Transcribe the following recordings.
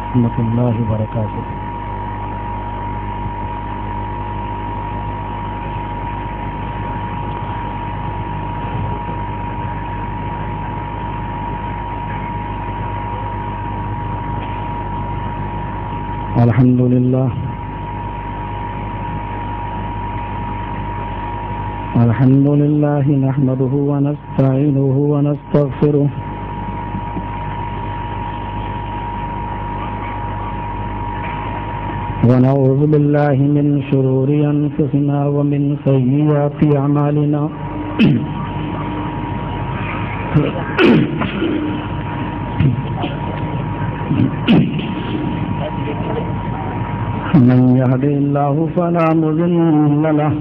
ورحمۃ اللہ وبرکاتہ. الحمد للہ نحمده ونستعینه ونستغفره ونعوذ بالله من شرور أنفسنا ومن سيئات أعمالنا من يهده الله فلا مضل له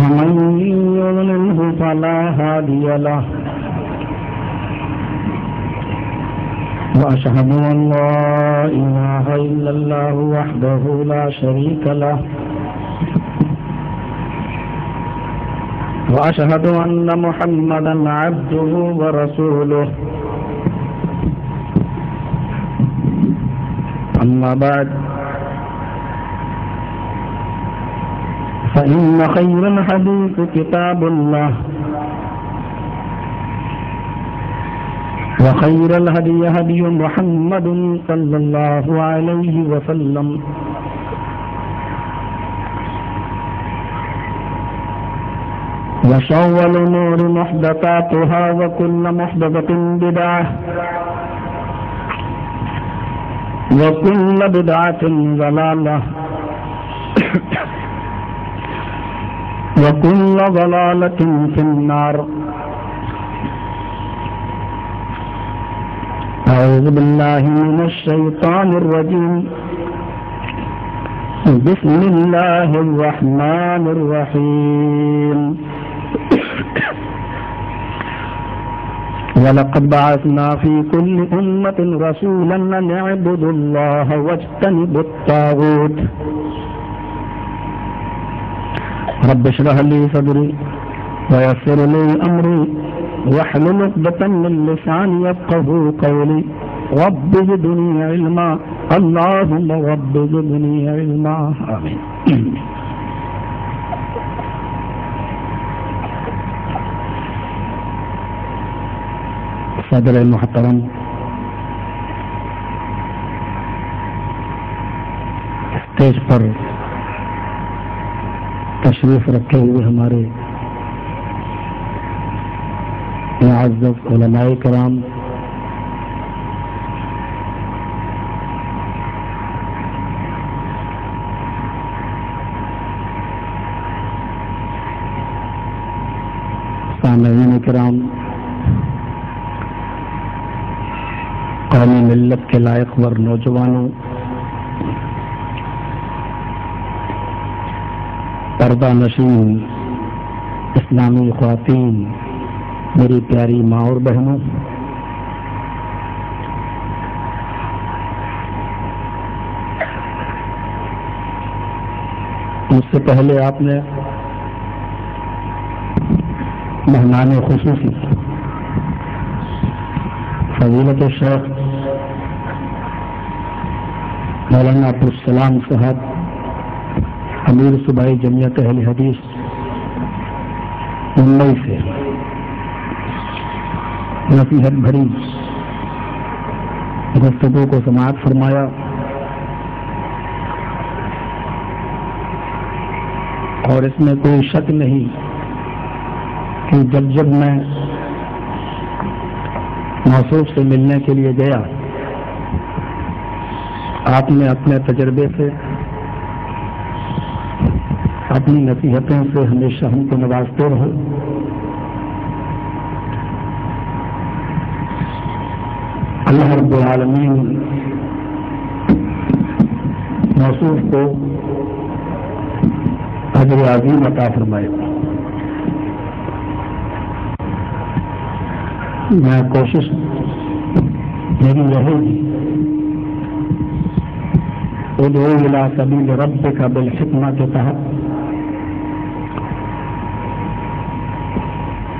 ومن يضلله فلا هادي له وأشهد أن لا إله إلا الله وحده لا شريك له وأشهد أن محمدا عبده ورسوله. أما بعد فإن خير الحديث كتاب الله وخير الهدي هدي محمد صلى الله عليه وسلم وشر الأمور محدثاتها وكل محدثة بدعة وكل بدعة ضلالة وكل ضلالة في النار. أعوذ بالله من الشيطان الرجيم. بسم الله الرحمن الرحيم. ولقد بعثنا في كل أمة رسولا أن اعبدوا الله واجتنبوا الطاغوت. رب اشرح لي صدري ويسر لي أمري واحلل عقدة من لساني يفقهوا قولي. رب زدني علما. اللهم رب زدني علما. آمين. صدر محترم، اسٹیج پر تشریف رکھے ہوئے ہمارے معزز علماء کرام، سامعین کرام، قومی ملت کے لائق ور نوجوانوں، پردہ نشین اسلامی خواتین، میری پیاری ماں اور بہنوں، مجھ سے پہلے آپ نے مہمان خصوصی فضیلت الشیخ مولانا عبدالسلام صاحب، امیر صوبائی جمعیت اہل حدیث ممبئی سے نصیحت بھری گفتگو کو سماعت فرمایا، اور اس میں کوئی شک نہیں کہ جب میں موصوف سے ملنے کے لیے گیا، آپ نے اپنے تجربے سے، اپنی نصیحتوں سے ہمیشہ ہم کو نوازتے رہو. اللہ رب العالمین موصوف کو اجر عظیم عطا فرمائے. میں کوشش میری رہے گی ادعو الی سبیل ربک بالحکمہ کے تحت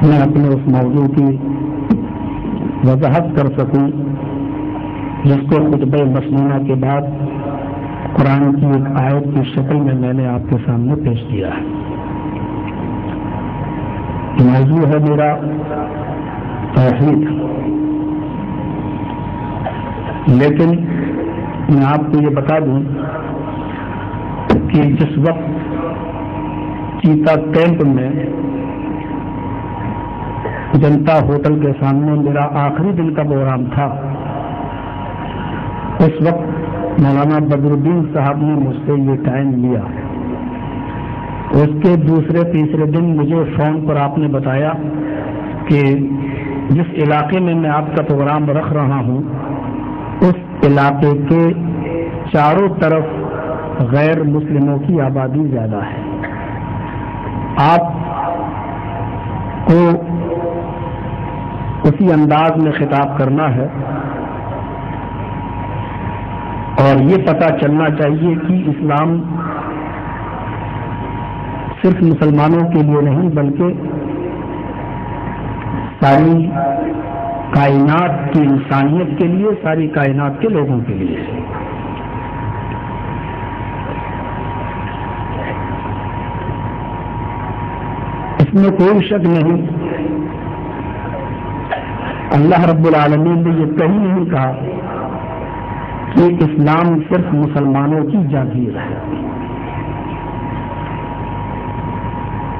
میں اپنے اس موضوع کی وضاحت کر سکوں جس کو خطبہ مسنونہ کے بعد قرآن کی ایک آیت کی شکل میں میں نے آپ کے سامنے پیش کیا ہے۔ موضوع ہے میرا توحید، لیکن میں آپ کو یہ بتا دوں کہ جس وقت چیتا کیمپ میں جنتا ہوٹل کے سامنے میرا آخری دن کا پروگرام تھا، اس وقت مولانا بدر الدین صاحب نے مجھ سے یہ ٹائم لیا۔ اس کے دوسرے تیسرے دن مجھے فون پر آپ نے بتایا کہ جس علاقے میں آپ کا پروگرام رکھ رہا ہوں اس علاقے کے چاروں طرف غیر مسلموں کی آبادی زیادہ ہے، آپ کو اسی انداز میں خطاب کرنا ہے اور یہ پتہ چلنا چاہیے کہ اسلام صرف مسلمانوں کے لیے نہیں بلکہ ساری کائنات کی انسانیت کے لیے، ساری کائنات کے لوگوں کے لیے۔ اس میں کوئی شک نہیں، اللہ رب العالمین نے یہ کہیں نہیں کہا کہ اسلام صرف مسلمانوں کی جاگیر ہے۔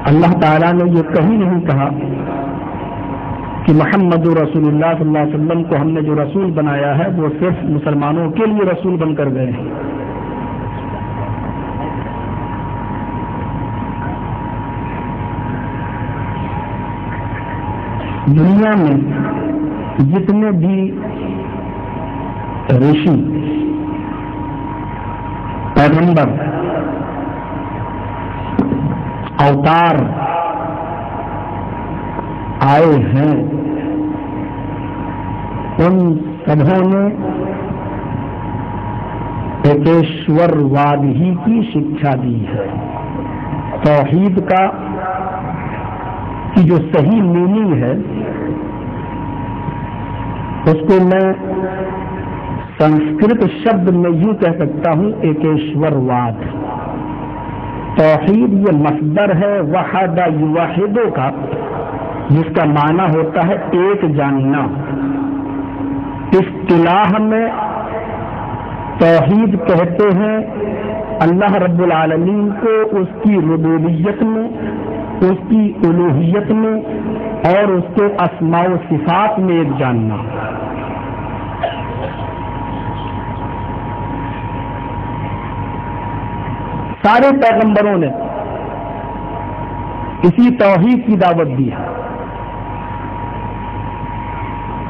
اللہ تعالیٰ نے یہ کہیں نہیں کہا کہ محمد رسول اللہ صلی اللہ علیہ وسلم کو ہم نے جو رسول بنایا ہے وہ صرف مسلمانوں کے لیے رسول بن کر گئے ہیں۔ دنیا میں جتنے بھی رشی، پیغمبر، اوتار آئے ہیں ان سبھوں نے ایکیشور واد ہی کی شکشا دی ہے۔ توحید کا کی جو صحیح میننگ ہے اس کو میں سنسکرت شبد میں یوں کہہ سکتا ہوں ایکیشور واد۔ توحید یہ مصدر ہے وحد یوحدو کا، جس کا معنی ہوتا ہے ایک جاننا۔ اصطلاح میں توحید کہتے ہیں اللہ رب العالمین کو اس کی ربوبیت میں، اس کی الوہیت میں اور اس کے اسماء و صفات میں ایک جاننا۔ سارے پیغمبروں نے اسی توحید کی دعوت دی ہے۔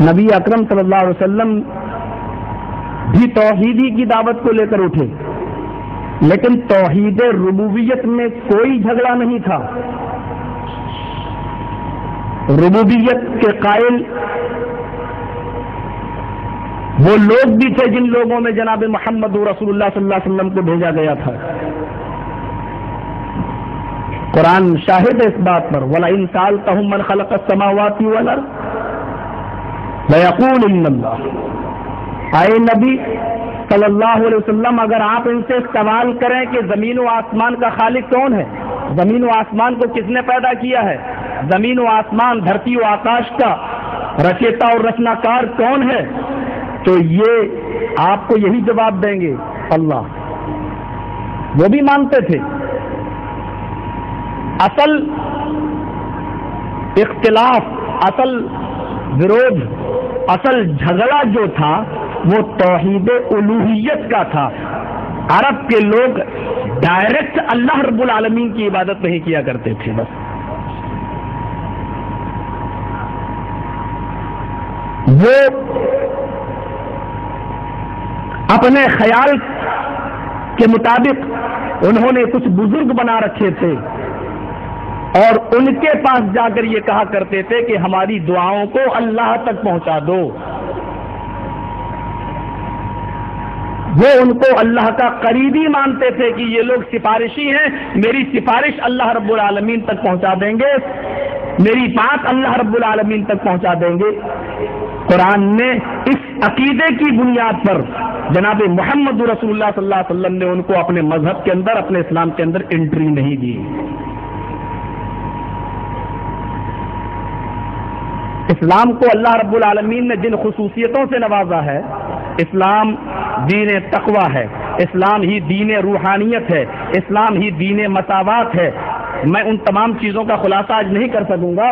نبی اکرم صلی اللہ علیہ وسلم بھی توحیدی کی دعوت کو لے کر اٹھے، لیکن توحید ربوبیت میں کوئی جھگڑا نہیں تھا۔ ربوبیت کے قائل وہ لوگ بھی تھے جن لوگوں میں جناب محمد رسول اللہ صلی اللہ علیہ وسلم کو بھیجا گیا تھا۔ قرآن شاہد ہے اس بات پر، وَلَئِن سَأَلْتَهُم مَّنْ خَلَقَ السَّمَاوَاتِ وَالْأَرْضَ لَيَقُولُنَّ اللَّهُ۔ اے نبی صلی اللہ علیہ وسلم، اگر آپ ان سے سوال کریں کہ زمین و آسمان کا خالق کون ہے، زمین و آسمان کو کس نے پیدا کیا ہے، زمین و آسمان، دھرتی و آکاش کا رچیتا اور رچنا کار کون ہے، تو یہ آپ کو یہی جواب دیں گے اللہ۔ وہ بھی مانتے تھے۔ اصل اختلاف، اصل ورودھ، اصل جھگڑا جو تھا وہ توحید الوہیت کا تھا۔ عرب کے لوگ ڈائریکٹ اللہ رب العالمین کی عبادت نہیں کیا کرتے تھے، بس وہ اپنے خیال کے مطابق انہوں نے کچھ بزرگ بنا رکھے تھے اور ان کے پاس جا کر یہ کہا کرتے تھے کہ ہماری دعاؤں کو اللہ تک پہنچا دو۔ وہ ان کو اللہ کا قریبی مانتے تھے کہ یہ لوگ سفارشی ہیں، میری سفارش اللہ رب العالمین تک پہنچا دیں گے، میری بات اللہ رب العالمین تک پہنچا دیں گے۔ قرآن نے اس عقیدے کی بنیاد پر جناب محمد رسول اللہ صلی اللہ علیہ وسلم نے ان کو اپنے مذہب کے اندر، اپنے اسلام کے اندر انٹری نہیں دی۔ اسلام کو اللہ رب العالمین نے جن خصوصیتوں سے نوازا ہے، اسلام دین تقویٰ ہے، اسلام ہی دین روحانیت ہے، اسلام ہی دین مساوات ہے۔ میں ان تمام چیزوں کا خلاصہ آج نہیں کر سکوں گا۔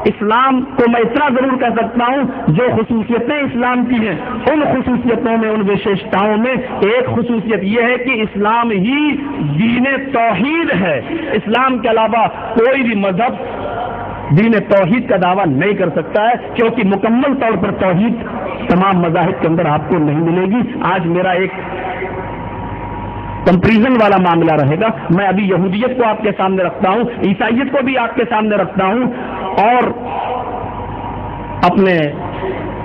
اسلام کو میں اتنا ضرور کہہ سکتا ہوں، جو خصوصیتیں اسلام کی ہیں، ان خصوصیتوں میں، ان وشیشتاؤں میں ایک خصوصیت یہ ہے کہ اسلام ہی دین توحید ہے۔ اسلام کے علاوہ کوئی بھی مذہب دین توحید کا دعویٰ نہیں کر سکتا ہے، کیونکہ مکمل طور پر توحید تمام مذاہب کے اندر آپ کو نہیں ملے گی۔ آج میرا ایک کمپیریزن والا معاملہ رہے گا۔ میں ابھی یہودیت کو آپ کے سامنے رکھتا ہوں، عیسائیت کو بھی آپ کے سامنے رکھتا ہوں، اور اپنے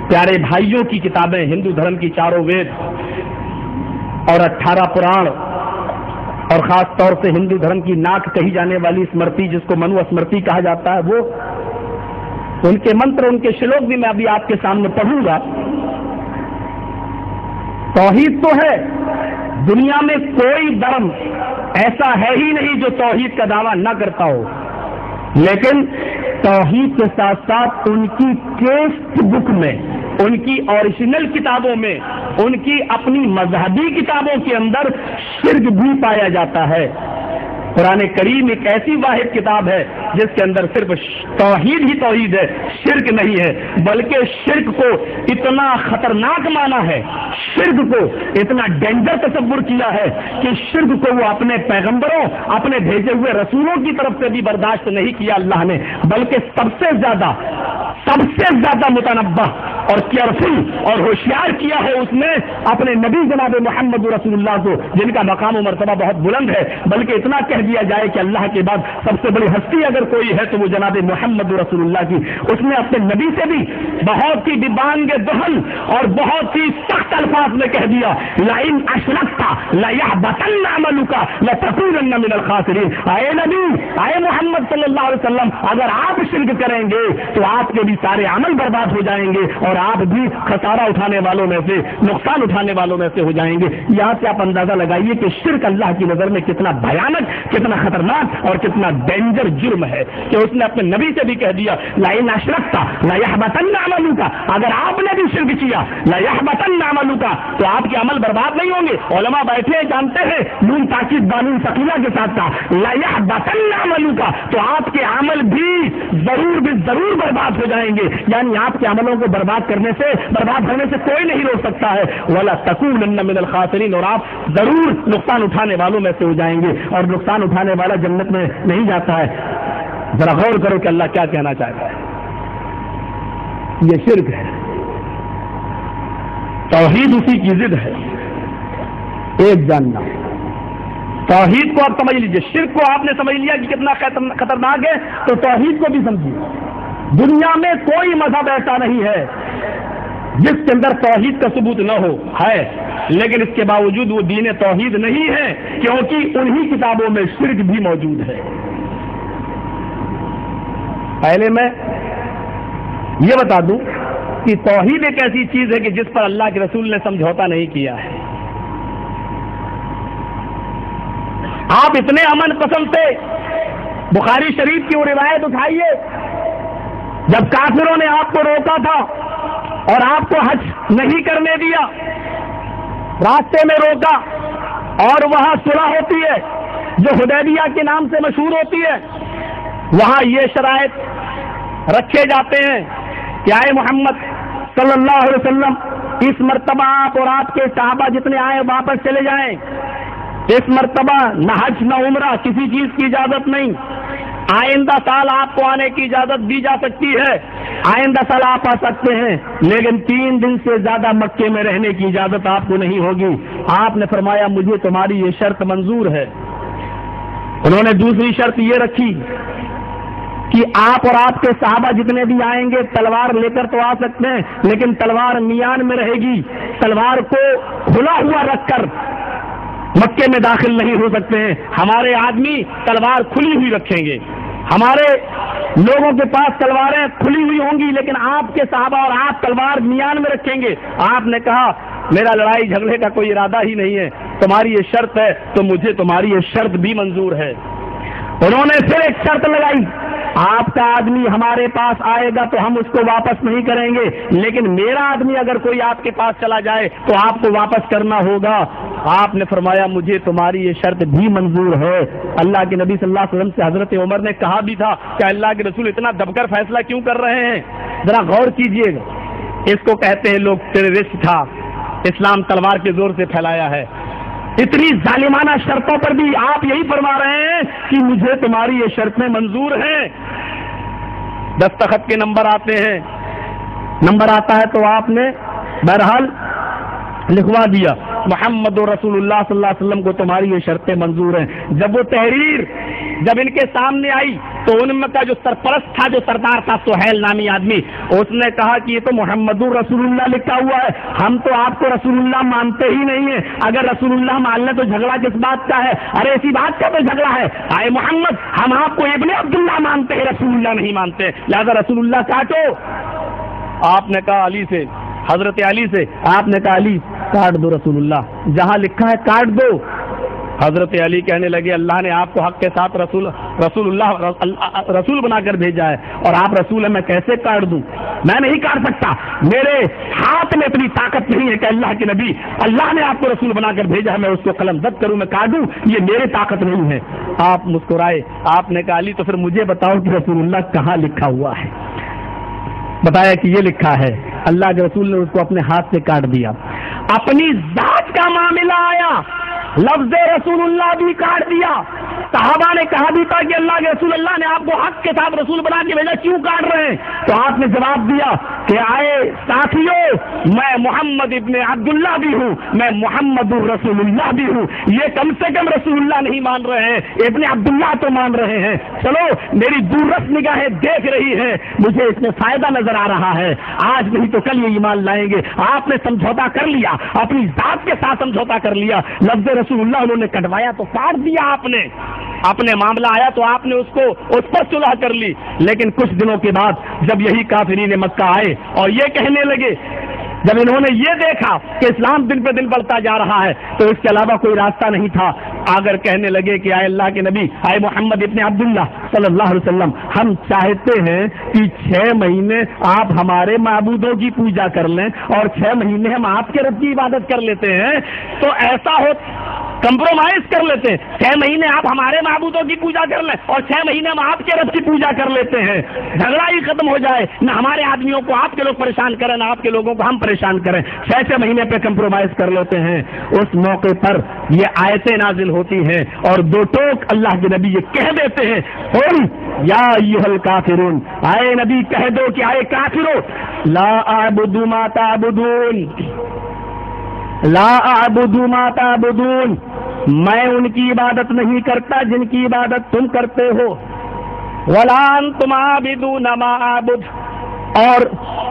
پیارے بھائیوں کی کتابیں، ہندو دھرم کی چاروں وید اور 18 پران، اور خاص طور سے ہندو دھرم کی ناک کہی جانے والی اسمرتی، جس کو منو اسمرتی کہا جاتا ہے، وہ ان کے منتر، ان کے شلوک بھی میں ابھی آپ کے سامنے پڑھوں گا۔ توحید تو ہے، دنیا میں کوئی دھرم ایسا ہے ہی نہیں جو توحید کا دعویٰ نہ کرتا ہو، لیکن توحید کے ساتھ ساتھ ان کی ٹیکسٹ بک میں، ان کی اوریجنل کتابوں میں، ان کی اپنی مذہبی کتابوں کے اندر شرک بھی پایا جاتا ہے۔ قرآن کریم ایک ایسی واحد کتاب ہے جس کے اندر صرف توحید ہی توحید ہے، شرک نہیں ہے، بلکہ شرک کو اتنا خطرناک مانا ہے، شرک کو اتنا ڈینجر تصور کیا ہے کہ شرک کو وہ اپنے پیغمبروں، اپنے بھیجے ہوئے رسولوں کی طرف سے بھی برداشت نہیں کیا اللہ نے، بلکہ سب سے زیادہ متنبہ اور کیئرفل اور ہوشیار کیا ہے اس نے اپنے نبی جناب محمد رسول اللہ کو، جن کا مقام و مرتبہ بہت بلند ہے، بلکہ اتنا کہہ دیا جائے کہ اللہ کے بعد سب سے بڑی ہستی اگر کوئی ہے تو وہ جناب محمد رسول اللہ کی۔ اس نے اپنے نبی سے بھی بہت ہی بانگ دہن اور بہت ہی سخت الفاظ میں کہہ دیا، لئن اشرکت لیحبطن عملک لتکونن من الخاسرین۔ اے نبی، اے محمد صلی اللہ علیہ وسلم، اگر آپ شرک کریں گے تو آپ کے بھی سارے عمل برباد ہو جائیں گے اور آپ بھی خسارہ اٹھانے والوں میں سے، نقصان اٹھانے والوں میں سے ہو جائیں گے۔ یہاں سے آپ اندازہ لگائیے کہ شرک اللہ کی نظر میں کتنا بھیانک، کتنا خطرناک اور کتنا ڈینجر جرم ہے کہ اس نے اپنے نبی سے بھی کہہ دیا، لئن اشرکت لیحبطن عملک، اگر آپ نے بھی شرک کیا، لیحبطن عملک، تو آپ کے عمل برباد نہیں ہوں گے۔ علماء بیٹھے جانتے ہیں، نون تاکید بانون ثقیلہ کے ساتھ تھا، لیحبطن عملک، تو آپ کے عمل بھی ضرور برباد ہو جائیں گے، یعنی آپ کے عملوں کو برباد ہونے سے کوئی نہیں روک سکتا ہے۔ وَلَا تَكُونَنَّ مِنَ الْخَاسِرِينَ، اور آپ ضرور نقصان اٹھانے والوں میں سے ہو جائیں گے، اور نقصان اٹھانے والا جنت میں نہیں جاتا ہے۔ ذرا غور کرو کہ اللہ کیا کہنا چاہتا ہے۔ یہ شرک ہے، توحید اسی کی ضد ہے۔ ایک جاننا، توحید کو آپ سمجھ لیجئے، شرک کو آپ نے سمجھ لیا کہ کتنا خطرناک ہے، تو توحید کو بھی سمجھیے۔ دنیا میں کوئی مذہب ایسا نہیں ہے جس کے اندر توحید کا ثبوت نہ ہو، ہے، لیکن اس کے باوجود وہ دین توحید نہیں ہے، کیونکہ انہی کتابوں میں شرک بھی موجود ہے۔ پہلے میں یہ بتا دوں کہ توحید ایک ایسی چیز ہے کہ جس پر اللہ کے رسول نے سمجھوتا نہیں کیا ہے۔ آپ اتنے امن پسند تھے، بخاری شریف کی وہ روایت اٹھائیے، جب کافروں نے آپ کو روکا تھا اور آپ کو حج نہیں کرنے دیا، راستے میں روکا، اور وہاں صلح ہوتی ہے جو حدیبیہ کے نام سے مشہور ہوتی ہے، وہاں یہ شرائط رکھے جاتے ہیں کہ اے محمد صلی اللہ علیہ وسلم، اس مرتبہ آپ اور آپ کے صحابہ جتنے آئے واپس چلے جائیں، اس مرتبہ نہ حج نہ عمرہ، کسی چیز کی اجازت نہیں۔ آئندہ سال آپ کو آنے کی اجازت دی جا سکتی ہے، آئندہ سال آپ آ سکتے ہیں، لیکن 3 دن سے زیادہ مکے میں رہنے کی اجازت آپ کو نہیں ہوگی۔ آپ نے فرمایا مجھے تمہاری یہ شرط منظور ہے۔ انہوں نے دوسری شرط یہ رکھی کہ آپ اور آپ کے صحابہ جتنے بھی آئیں گے تلوار لے کر تو آ سکتے ہیں، لیکن تلوار میان میں رہے گی، تلوار کو کھلا ہوا رکھ کر مکے میں داخل نہیں ہو سکتے ہیں۔ ہمارے آدمی تلوار کھلی ہوئی رکھیں گے، ہمارے لوگوں کے پاس تلواریں کھلی ہوئی ہوں گی، لیکن آپ کے صحابہ اور آپ تلوار میان میں رکھیں گے۔ آپ نے کہا میرا لڑائی جھگڑے کا کوئی ارادہ ہی نہیں ہے، تمہاری یہ شرط ہے تو مجھے تمہاری یہ شرط بھی منظور ہے۔ انہوں نے پھر ایک شرط لگائی، آپ کا آدمی ہمارے پاس آئے گا تو ہم اس کو واپس نہیں کریں گے، لیکن میرا آدمی اگر کوئی آپ کے پاس چلا جائے تو آپ کو واپس کرنا ہوگا۔ آپ نے فرمایا مجھے تمہاری یہ شرط بھی منظور ہے۔ اللہ کے نبی صلی اللہ علیہ وسلم سے حضرت عمر نے کہا بھی تھا کہ اللہ کے رسول اتنا دب کر فیصلہ کیوں کر رہے ہیں، ذرا غور کیجئے گا۔ اس کو کہتے ہیں لوگ ٹیررسٹ تھا، اسلام تلوار کے زور سے پھیلایا ہے۔ اتنی ظالمانہ شرطوں پر بھی آپ یہی فرما رہے ہیں کہ مجھے تمہاری یہ شرطیں منظور ہیں۔ دستخط کے نمبر آتے ہیں، نمبر آتا ہے تو آپ نے بہرحال لکھوا دیا محمد رسول اللہ صلی اللہ علیہ وسلم کو تمہاری یہ شرطیں منظور ہیں۔ جب وہ تحریر جب ان کے سامنے آئی تو ان میں کا جو سرپرست تھا، جو سردار تھا سہیل نامی آدمی، اس نے کہا کہ یہ تو محمد رسول اللہ لکھا ہوا ہے، ہم تو آپ کو رسول اللہ مانتے ہی نہیں ہیں، اگر رسول اللہ مان لیں تو جھگڑا کس بات کا ہے؟ ارے اسی بات کا تو جھگڑا ہے، آئے محمد ہم آپ کو ابن عبداللہ مانتے ہیں، رسول اللہ نہیں مانتے، لہذا رسول اللہ کاٹو۔ آپ نے کہا علی سے، حضرت علی سے آپ نے کہا علی کاٹ دو رسول اللہ، جہاں لکھا ہے کاٹ دو۔ حضرت علی کہنے لگے اللہ نے آپ کو حق کے ساتھ رسول بنا کر بھیجا ہے اور آپ رسول ہیں، میں کیسے کاٹ دوں؟ میں نہیں کاٹ سکتا، میرے ہاتھ میں اتنی طاقت نہیں ہے کہ اللہ کے نبی اللہ نے آپ کو رسول بنا کر بھیجا ہے میں اس کو قلم دد کروں، میں کاٹوں، یہ میرے طاقت نہیں ہے۔ آپ مسکرائے، آپ نے کہا علی تو پھر مجھے بتاؤ کہ رسول اللہ کہاں لکھا ہوا ہے؟ بتایا کہ یہ لکھا ہے، اللہ کے رسول نے اس کو اپنے ہاتھ سے کاٹ دیا۔ اپنی ذات کا معاملہ آیا، لفظ رسول اللہ بھی کاٹ دیا۔ صحابہ نے کہا بھی تھا کہ اللہ کے رسول اللہ نے آپ کو حق کے ساتھ رسول بنا کے بھیجا، کیوں کاٹ رہے ہیں؟ تو آپ نے جواب دیا کہ آئے ساتھیوں، میں محمد ابن عبداللہ بھی ہوں، میں محمد رسول اللہ بھی ہوں، یہ کم سے کم رسول اللہ نہیں مان رہے ہیں، ابن عبداللہ تو مان رہے ہیں، چلو میری دوررس نگاہیں دیکھ رہی ہیں، مجھے اس میں فائدہ نظر آ رہا ہے، آج نہیں تو کل یہ ایمان لائیں گے۔ آپ نے سمجھوتا کر لیا، اپنی ذات کے ساتھ سمجھوتا کر لیا، لفظ رسول اللہ انہوں نے کٹوایا تو کاٹ دیا آپ نے، اپنے معاملہ آیا تو آپ نے اس پر صلح کر لی۔ لیکن کچھ دنوں کے بعد جب یہی کافرین مکہ آئے اور یہ کہنے لگے، جب انہوں نے یہ دیکھا کہ اسلام دن پہ دن بڑھتا جا رہا ہے تو اس کے علاوہ کوئی راستہ نہیں تھا، اگر کہنے لگے کہ آئے اللہ کے نبی، آئے محمد ابن عبداللہ صلی اللہ علیہ وسلم، ہم چاہتے ہیں کہ 6 مہینے آپ ہمارے معبودوں کی پوجا کر لیں اور 6 مہینے ہم آپ کے رب کی عبادت کر لیتے ہیں، تو ایسا ہو کمپرومائز کر لیتے ہیں، 6 مہینے آپ ہمارے معبودوں کی پوجا کر لیں اور 6 مہینے ہم آپ کے رب کی پوجا کر لیتے ہیں، جھگڑا ہی ختم ہو جائے، نہ ہمارے آدمیوں کو آپ کے لوگ پریشان کریں نہ آپ کے لوگوں کو ہم پریشان کریں، 6 مہینے پہ کمپرومائز کر لیتے ہیں۔ اس موقع پر یہ آیتیں نازل ہوتی ہیں اور 2 ٹوک اللہ کے نبی یہ کہہ دیتے ہیں، قل یا ایھا الکافرون، آئے نبی کہہ دو کہ آئے کافرو، لا اعبد ما تعبدون، لا اعبد ما تعبدون، میں ان کی عبادت نہیں کرتا جن کی عبادت تم کرتے ہو، ولا انتم عابدون ما اعبد، اور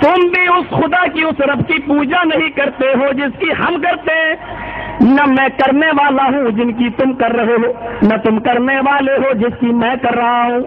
تم بھی اس خدا کی اس رب کی پوجا نہیں کرتے ہو جس کی ہم کرتے ہیں، نہ میں کرنے والا ہوں جن کی تم کر رہے ہو، نہ تم کرنے والے ہو جس کی میں کر رہا ہوں،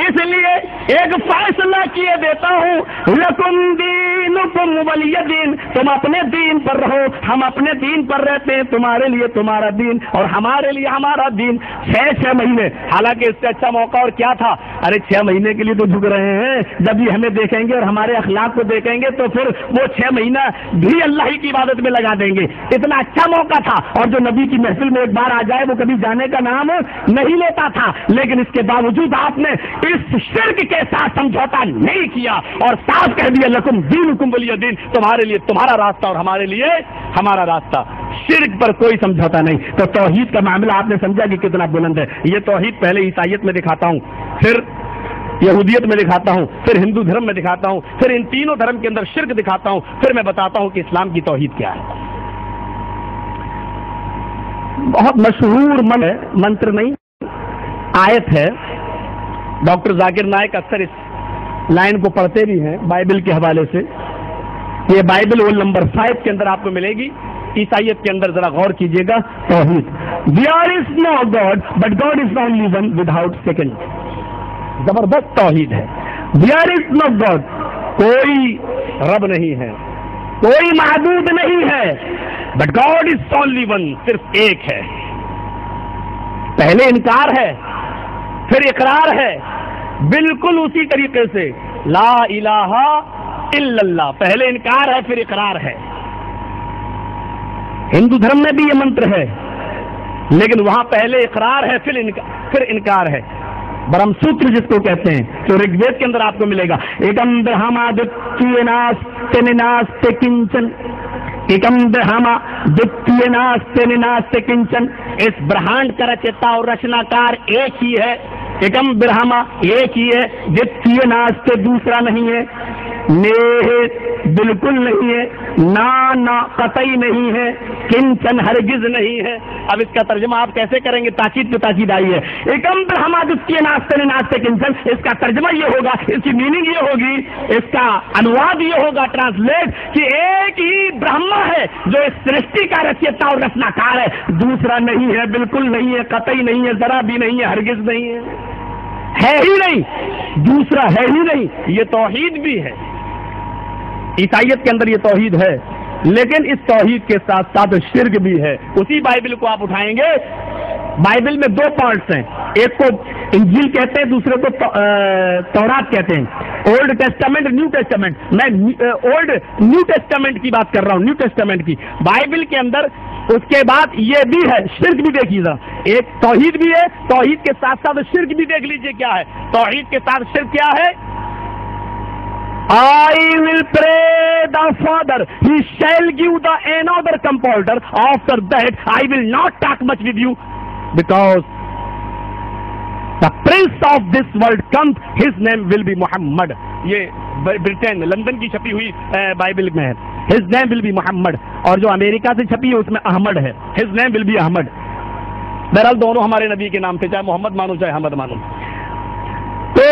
اس لیے ایک فیصلہ کیے دیتا ہوں، لکم دینکم ولی دین، تم اپنے دین پر رہو، ہم اپنے دین پر رہتے ہیں، تمہارے لیے تمہارا دین اور ہمارے لیے ہمارا دین۔ 6 مہینے، حالانکہ اس سے اچھا موقع اور کیا تھا؟ ارے 6 مہینے کے لیے تو جھک رہے ہیں، جب یہ ہمیں دیکھیں گے اور ہمارے اخلاق کو دیکھیں گے تو پھر وہ 6 مہینہ بھی اللہ ہی کی عبادت میں لگا دیں گے، اتنا اچھا موقع تھا۔ اور جو نبی کی محفل میں ایک بار آ جائے وہ کبھی جانے کا نام نہیں لیتا تھا، لیکن اس کے باوجود آپ نے اس شرک کے ساتھ سمجھوتا نہیں کیا اور صاف کہہ دیا لکم دینکم ولی دین، تمہارے لیے تمہارا راستہ اور ہمارے لیے ہمارا راستہ، شرک پر کوئی سمجھوتا نہیں۔ تو توحید کا معاملہ آپ نے سمجھا کہ کتنا بلند ہے۔ یہ توحید پہلے عیسائیت میں دکھاتا ہوں، پھر یہودیت میں دکھاتا ہوں، پھر ہندو دھرم میں دکھاتا ہوں، پھر ان تینوں دھرم کے اندر شرک دکھاتا ہوں، پھر میں بتاتا ہوں کہ اسلام کی توحید کیا ہے۔ بہت مشہور منتر نہیں، آیت ہے، ڈاکٹر ذاکر نائک اکثر اس لائن کو پڑھتے بھی ہیں بائبل کے حوالے سے، یہ بائبل رول نمبر 5 کے اندر آپ کو ملے گی، عیسائیت کے اندر ذرا غور کیجئے گا، توحید، There is no God but God is the only one without second۔ زبردست توحید ہے. There is no God, کوئی رب نہیں ہے, کوئی معبود نہیں ہے. But God is only one, صرف ایک ہے. پہلے انکار ہے پھر اقرار ہے, بالکل اسی طریقے سے لا الہ الا اللہ, پہلے انکار ہے پھر اقرار ہے. ہندو دھرم میں بھی یہ منتر ہے, لیکن وہاں پہلے اقرار ہے پھر انکار ہے. برہم سوتر جس کو کہتے ہیں, جو رگ وید کے اندر آپ کو ملے گا, ایکم برہمادتیہ ناستے ناستے کنچن, ایکم برہما دتیہ ناستے ناستے کنچن, اس برہانڈ کا رچیتا اور رچناکار ایک ہی ہے. ایکم برہما ایک ہی ہے, دتیہ ناستے دوسرا نہیں ہے, نیہ بالکل نہیں ہے, نا قطعی نہیں ہے, کنچن ہرگز نہیں ہے. اب اس کا ترجمہ آپ کیسے کریں گے؟ تاکید پہ تاکید آئی ہے. ایکم برہما دتیہ ناستے ناستے کنچن, اس کا ترجمہ یہ ہوگا, اس کی میننگ یہ ہوگی, اس کا انواد یہ ہوگا ٹرانسلیٹ, کہ ایک ہی برہما ہے جو اس سرشٹی کا رچیتا اور رچناکار ہے, دوسرا نہیں ہے, بالکل نہیں ہے, قطعی نہیں ہے, ذرا بھی نہیں ہے, ہرگز نہیں ہے ہی نہیں, دوسرا ہے ہی نہیں. یہ توحید بھی ہے. عیسائیت کے اندر یہ توحید ہے, لیکن اس توحید کے ساتھ ساتھ شرک بھی ہے. اسی بائبل کو آپ اٹھائیں گے, بائبل میں دو پارٹس ہیں, ایک کو انجیل کہتے ہیں, دوسرے کو تورات کہتے ہیں. Old Testament, new Testament. میں اولڈ نیو ٹیسٹامنٹ کی بات کر رہا ہوں, نیو ٹیسٹامنٹ کی. بائبل کے اندر اس کے بعد یہ بھی ہے, شرک بھی دیکھیے ذرا. ایک توحید بھی ہے, توحید کے ساتھ ساتھ شرک بھی دیکھ لیجئے کیا ہے. توحید کے ساتھ شرک کیا ہے؟ I will pray the Father, He shall give the another comforter. After that, I will not talk much with you, because the prince of this world comes, his name will be Muhammad. یہ برٹن London کی چھپی ہوئی Bible میں ہے, his name will be Muhammad. اور جو امریکہ سے چھپی ہے اس میں احمد ہے, his name will be Ahmad. بہرحال دونوں ہمارے نبی کے نام تھے, چاہے محمد مانو چاہے احمد مانو. تو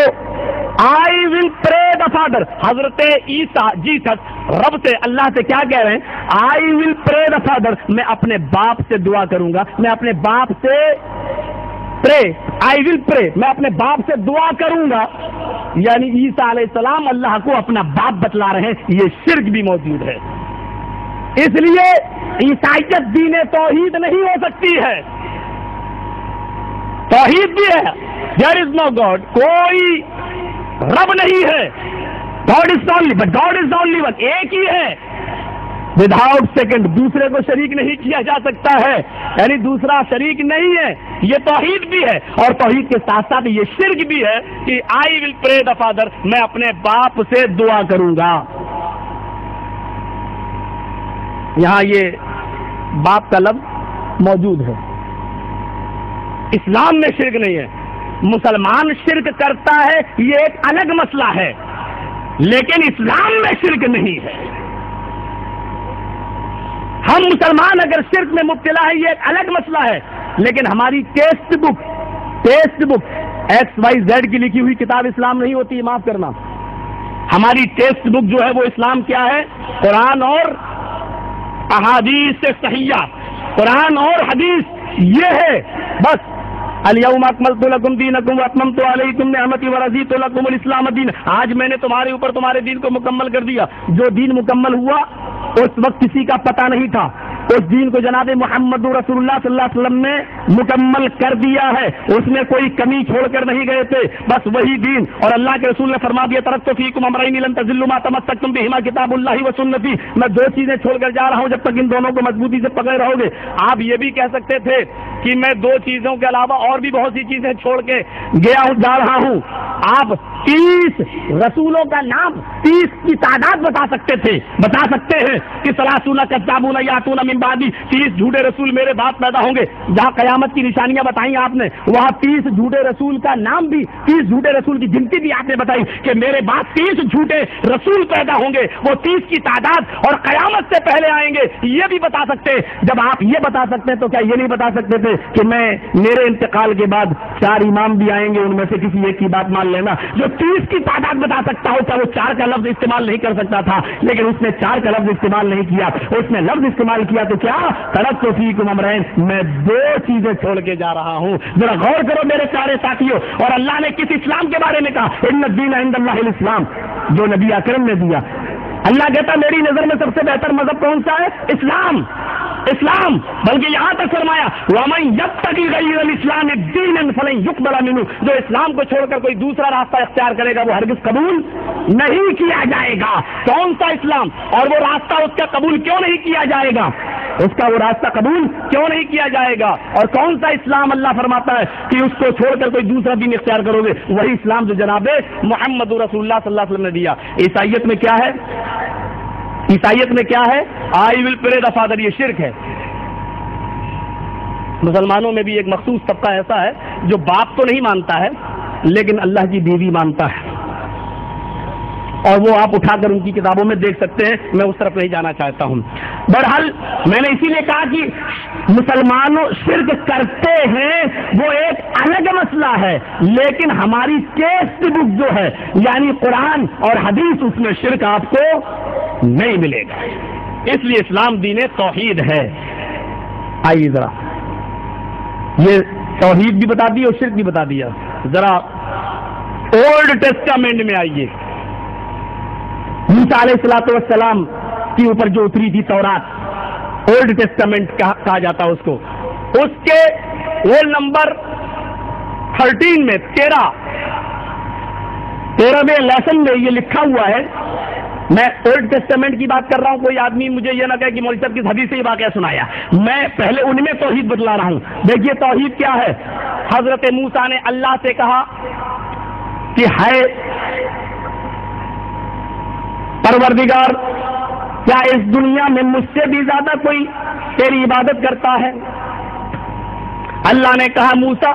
I will pray the Father, حضرت عیسیٰ جیسس رب سے, اللہ سے کیا کہہ رہے ہیں؟ I will pray the Father, میں اپنے باپ سے دعا کروں گا, میں اپنے باپ سے pray, I will pray, میں اپنے باپ سے دعا کروں گا. یعنی عیسیٰ علیہ السلام اللہ کو اپنا باپ بتلا رہے ہیں. یہ شرک بھی موجود ہے. اس لیے عیسائیت دین توحید نہیں ہو سکتی ہے. توحید بھی ہے, there is no God, کوئی رب نہیں ہے. God is only, but God is only one, ایک ہی ہے. وداؤٹ سیکنڈ, دوسرے کو شریک نہیں کیا جا سکتا ہے, یعنی دوسرا شریک نہیں ہے. یہ توحید بھی ہے, اور توحید کے ساتھ ساتھ یہ شرک بھی ہے کہ I will pray the Father, میں اپنے باپ سے دعا کروں گا. یہاں یہ باپ کا لفظ موجود ہے. اسلام میں شرک نہیں ہے. مسلمان شرک کرتا ہے, یہ ایک الگ مسئلہ ہے, لیکن اسلام میں شرک نہیں ہے. ہم مسلمان اگر شرک میں مبتلا ہے یہ ایک الگ مسئلہ ہے, لیکن ہماری textbook X Y Z کی لکھی ہوئی کتاب اسلام نہیں ہوتی, معاف کرنا. ہماری ٹیکسٹ بک جو ہے وہ اسلام کیا ہے؟ قرآن اور احادیث صحیحہ, قرآن اور حدیث یہ ہے بس. الیوم اکملت لکم دینکم واتممت علیکم نعمتی ورضیت لکم الاسلام دین. آج میں نے تمہارے اوپر تمہارے دین کو مکمل کر دیا. جو دین مکمل ہوا اس وقت کسی کا پتہ نہیں تھا, اس دین کو جناب محمد رسول اللہ صلی اللہ علیہ وسلم نے مکمل کر دیا ہے. اس میں کوئی کمی چھوڑ کر نہیں گئے تھے, بس وہی دین. اور اللہ کے رسول نے فرما دیا, ترکت فیکم امرین لن تضلوا ما تمسکتم بہما کتاب اللہ و سنتی. میں دو چیزیں چھوڑ کر جا رہا ہوں, جب تک ان دونوں کو مضبوطی سے پکڑے رہو گے. آپ یہ بھی کہہ سکتے تھے کہ میں دو چیزوں کے علاوہ اور بھی بہت سی چیزیں چھوڑ کے جا رہا ہوں. آپ 30 رسولوں کا نام, 30 کی تعداد بتا سکتے تھے, بتا سکتے ہیں کہ ثلاثون کذابون یاتون من بعدی, 30 جھوٹے رسول میرے بعد پیدا ہوں گے. جہاں قیامت کی نشانیاں بتائیں آپ نے, وہاں 30 جھوٹے رسول کا نام بھی, 30 جھوٹے رسول کی گنتی بھی آپ نے بتائی کہ میرے بعد 30 جھوٹے رسول پیدا ہوں گے, وہ 30 کی تعداد اور قیامت سے پہلے آئیں گے. یہ بھی بتا سکتے. جب آپ یہ بتا سکتے ہیں تو کیا یہ نہیں بتا سکتے تھے کہ میں میرے انتقال کے بعد 4 امام بھی آئیں گے, ان میں سے کسی ایک کی بات مان لینا. جو 30 کی تعداد بتا سکتا ہو, کیا وہ 4 کا لفظ استعمال نہیں کر سکتا تھا؟ لیکن اس نے 4 کا لفظ استعمال نہیں کیا, اس نے لفظ استعمال کیا. تو کیا ترکت فیکم امرین, میں 2 چیزیں چیزیں چھوڑ کے جا رہا ہوں. ذرا غور کرو میرے پیارے ساتھیوں. اور اللہ نے کس اسلام کے بارے میں کہا؟ ان الدین عند اللہ الاسلام، جو نبی اکرم نے دیا. اللہ کہتا میری نظر میں سب سے بہتر مذہب کون سا ہے؟ اسلام. اسلام. بلکہ یہاں تک فرمایا وَمَن يَبْتَغِ غَيْرَ الْإِسْلَامِ دِينًا فَلَن يُقْبَلَ مِنْهُ، جو اسلام کو چھوڑ کر کوئی دوسرا راستہ اختیار کرے گا وہ ہرگز قبول نہیں کیا جائے گا. کون سا اسلام؟ اور وہ راستہ اس کا قبول کیوں نہیں کیا جائے گا؟ اس کا وہ راستہ قبول کیوں نہیں کیا جائے گا؟ اور کون سا اسلام اللہ فرماتا ہے کہ اس کو چھوڑ کر کوئی دوسرا دین اختیار کرو گے؟ وہی اسلام جو جناب محمد رسول اللہ صلی اللہ علیہ وسلم نے دیا. عیسائیت میں کیا ہے؟ عیسائیت میں کیا ہے؟ آئی ول پرے دا فادر. یہ شرک ہے. مسلمانوں میں بھی ایک مخصوص طبقہ ایسا ہے جو باپ تو نہیں مانتا ہے لیکن اللہ کی بیوی مانتا ہے، اور وہ آپ اٹھا کر ان کی کتابوں میں دیکھ سکتے ہیں. میں اس طرف نہیں جانا چاہتا ہوں. بہرحال میں نے اسی لیے کہا کہ مسلمانوں شرک کرتے ہیں وہ ایک الگ مسئلہ ہے، لیکن ہماری ٹیکسٹ بک جو ہے یعنی قرآن اور حدیث، اس میں شرک آپ کو نہیں ملے گا. اس لیے اسلام دین توحید ہے. آئیے ذرا یہ توحید بھی بتا دی اور شرک بھی بتا دیا. ذرا اولڈ ٹیسٹامنٹ میں آئیے. موسیٰ علیہ السلام کے اوپر جو اتری تھی تورات، اولڈ ٹیسٹامنٹ کہا جاتا اس کو. اس کے رول نمبر 13 میں 13ویں لیسن میں یہ لکھا ہوا ہے. میں اولڈ ٹیسٹامنٹ کی بات کر رہا ہوں. کوئی آدمی مجھے یہ نہ کہے کہ مولوی صاحب کس حدیث سے یہ واقعہ سنایا. میں پہلے ان میں توحید بتلا رہا ہوں. دیکھیے توحید کیا ہے. حضرت موسیٰ نے اللہ سے کہا کہ ہے پروردگار، کیا اس دنیا میں مجھ سے بھی زیادہ کوئی تیری عبادت کرتا ہے؟ اللہ نے کہا موسیٰ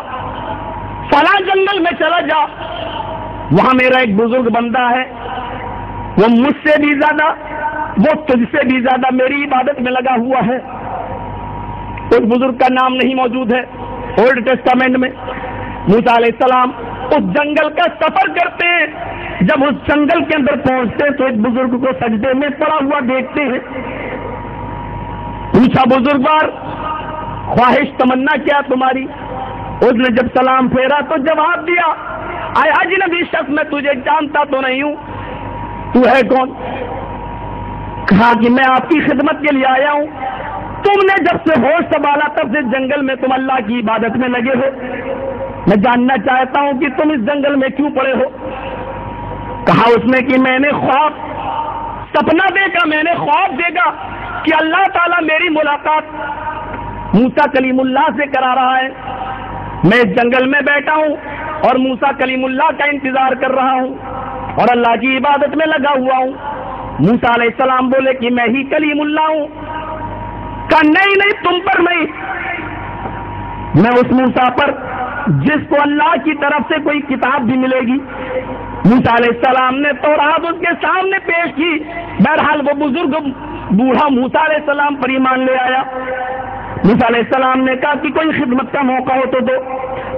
فلاں جنگل میں چلا جا، وہاں میرا ایک بزرگ بندہ ہے، وہ مجھ سے بھی زیادہ، وہ تجھ سے بھی زیادہ میری عبادت میں لگا ہوا ہے. اس بزرگ کا نام نہیں موجود ہے اولڈ ٹیسٹامنٹ میں. موسیٰ علیہ السلام اس جنگل کا سفر کرتے ہیں. جب اس جنگل کے اندر پہنچتے تو ایک بزرگ کو سجدے میں پڑا ہوا دیکھتے ہیں. پوچھا بزرگوار خواہش تمنا کیا تمہاری؟ اس نے جب سلام پھیرا تو جواب دیا اے اجنبی شخص میں تجھے جانتا تو نہیں ہوں، تو ہے کون؟ کہا کہ میں آپ کی خدمت کے لیے آیا ہوں. تم نے جب سے ہوش سنبھالا تب سے جنگل میں تم اللہ کی عبادت میں لگے ہو. میں جاننا چاہتا ہوں کہ تم اس جنگل میں کیوں پڑے ہو؟ کہا اس نے کہ میں نے خواب سپنا دیکھا، میں نے خواب دیکھا کہ اللہ تعالیٰ میری ملاقات موسیٰ کلیم اللہ سے کرا رہا ہے. میں اس جنگل میں بیٹھا ہوں اور موسیٰ کلیم اللہ کا انتظار کر رہا ہوں اور اللہ کی عبادت میں لگا ہوا ہوں. موسیٰ علیہ السلام بولے کہ میں ہی کلیم اللہ ہوں. کہا نہیں تم پر نہیں، میں اس موسیٰ پر جس کو اللہ کی طرف سے کوئی کتاب بھی ملے گی. موسیٰ علیہ السلام نے تورات اس کے سامنے پیش کی. بہرحال وہ بزرگ بوڑھا موسیٰ علیہ السلام پر ایمان لے آیا. موسیٰ علیہ السلام نے کہا کہ کوئی خدمت کا موقع ہو تو دو.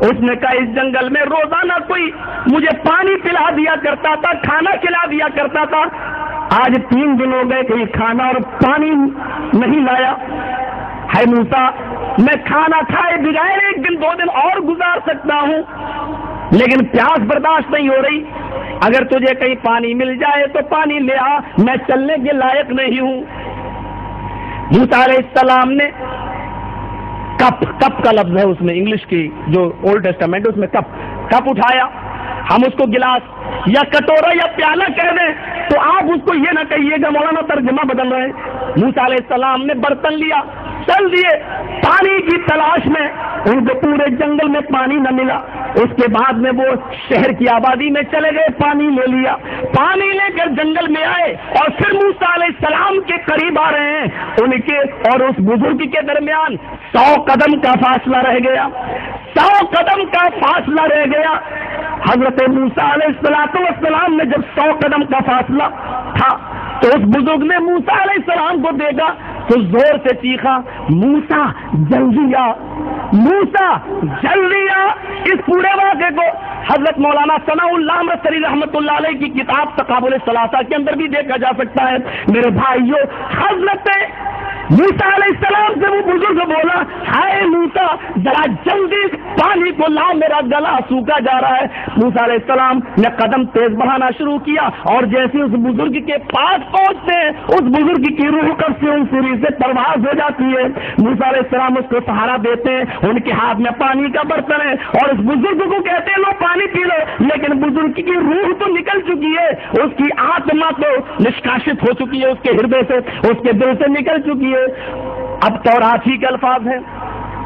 اس نے کہا اس جنگل میں روزانہ کوئی مجھے پانی پلا دیا کرتا تھا، کھانا کھلا دیا کرتا تھا. آج 3 دن ہو گئے کوئی کھانا اور پانی نہیں لایا. ہے موسیٰ میں کھانا کھائے بغیر 1 دن 2 دن اور گزار سکتا ہوں، لیکن پیاس برداشت نہیں ہو رہی. اگر تجھے کہیں پانی مل جائے تو پانی لے آ، میں چلنے کے لائق نہیں ہوں. موسیٰ علیہ السلام نے کپ کا لفظ ہے اس میں انگلش کی جو اولڈ ٹیسٹامنٹ اس میں کپ اٹھایا. ہم اس کو گلاس یا کٹورا یا پیالہ کہہ دیں تو آپ اس کو یہ نہ کہیے گا مولانا ترجمہ بدل رہے ہیں. موسیٰ علیہ السلام نے برتن لیا، چل دیے پانی کی تلاش میں. ان کو پورے جنگل میں پانی نہ ملا. اس کے بعد میں وہ شہر کی آبادی میں چلے گئے، پانی لے لیا. پانی لے کر جنگل میں آئے اور پھر موسیٰ علیہ السلام کے قریب آ رہے ہیں. ان کے اور اس بزرگ کے درمیان 100 قدم کا فاصلہ رہ گیا. 100 قدم کا فاصلہ رہ گیا. حضرت موسیٰ علیہ السلام نے جب 100 قدم کا فاصلہ تھا تو اس بزرگ نے موسیٰ علیہ السلام کو دیکھا تو زور سے چیخا موسیٰ جلدی آ، موسیٰ جلدی آ. اس پورے واقعے کو حضرت مولانا ثناء اللہ مرسلی رحمۃ اللہ علیہ کی کتاب تقابل الثلاثہ کے اندر بھی دیکھا جا سکتا ہے. میرے بھائیوں، حضرت موسیٰ علیہ السلام سے وہ بزرگ بولا ہائے موسیٰ ذرا جلدی پانی کو لاؤ میرا گلا سوکھا جا رہا ہے. موسیٰ علیہ السلام نے قدم تیز بڑھانا شروع کیا اور جیسے اس بزرگ کے پاس پہنچتے ہیں اس بزرگ کی روح کب سے ان سوری سے پرواز ہو جاتی ہے. موسیٰ علیہ السلام اس کو سہارا دیتے ہیں, ان کے ہاتھ میں پانی کا برتن ہے اور اس بزرگ کو کہتے ہیں لو پانی پی لو, لیکن بزرگ کی روح تو نکل چکی ہے, اس کی آتما تو نشکاشت ہو چکی ہے, اس کے ہردے سے اس کے دل سے نکل چکی ہے. اب تورات ہی کے الفاظ ہیں,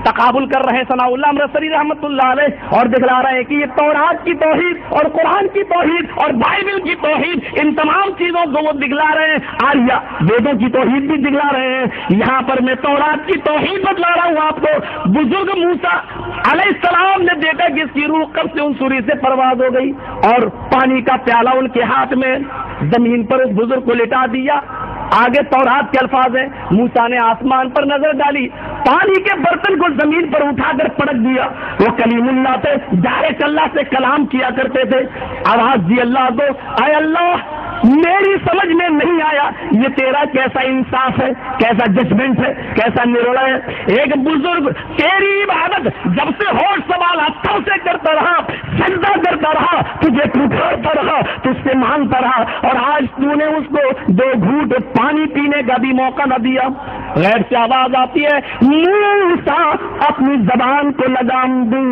تقابل کر رہے ہیں ثناء اللہ امرتسری رحمت اللہ علیہ اور دکھلا رہے ہیں کہ یہ تورات کی توحید اور قرآن کی توحید اور بائبل کی توحید, ان تمام چیزوں کو وہ دکھلا رہے ہیں. آریہ ویدوں کی توحید بھی دکھلا رہے ہیں. یہاں پر میں تورات کی توحید بتلا رہا ہوں آپ کو. بزرگ موسیٰ علیہ السلام نے دیکھا کہ اس کی روح کب سے ان سوری سے پرواز ہو گئی اور پانی کا پیالہ ان کے ہاتھ میں, زمین پر اس بزرگ کو لٹا دیا. آگے تورات کے الفاظ ہیں, موسیٰ نے آسمان پر نظر ڈالی, پانی کے برتن کو زمین پر اٹھا کر پٹک دیا. وہ کلیم اللہ تھے, ڈائریکٹ اللہ سے کلام کیا کرتے تھے. آواز دی اللہ کو, اے اللہ میری سمجھ میں نہیں آیا یہ تیرا کیسا انصاف ہے, کیسا ججمنٹ ہے, کیسا نرولہ ہے. ایک بزرگ تیری عبادت جب سے ہوش سوال ہاتھوں سے کرتا رہا, سجدہ کرتا رہا, تجھے پکارتا رہا, تجھ سے مانگتا رہا, اور آج تو نے اس کو 2 گھونٹ پانی پینے کا بھی موقع نہ دیا. غیر سے آواز آتی ہے, موسیٰ اپنی زبان کو لگام دوں.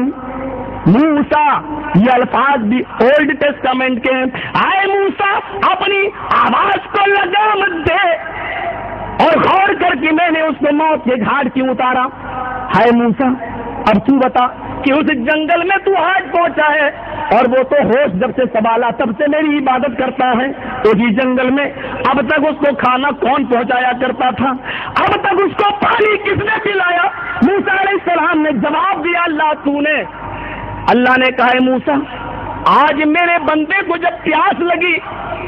موسیٰ, یہ الفاظ بھی اولڈ ٹیسٹامنٹ کے ہیں. آئے موسیٰ اپنی آواز کو لگام دے, اور غور کر کے میں نے اس کو موت کے گھاٹ کیوں اتارا. ہائے موسیٰ اب تو بتا کہ اس جنگل میں تو آج پہنچا ہے, اور وہ تو ہوش جب سے سنبھالا تب سے میری عبادت کرتا ہے. اسی جنگل میں اب تک اس کو کھانا کون پہنچایا کرتا تھا, اب تک اس کو پانی کس نے پلایا. موسیٰ علیہ السلام نے جواب دیا, اللہ تو نے. اللہ نے کہا موسیٰ آج میرے بندے کو جب پیاس لگی,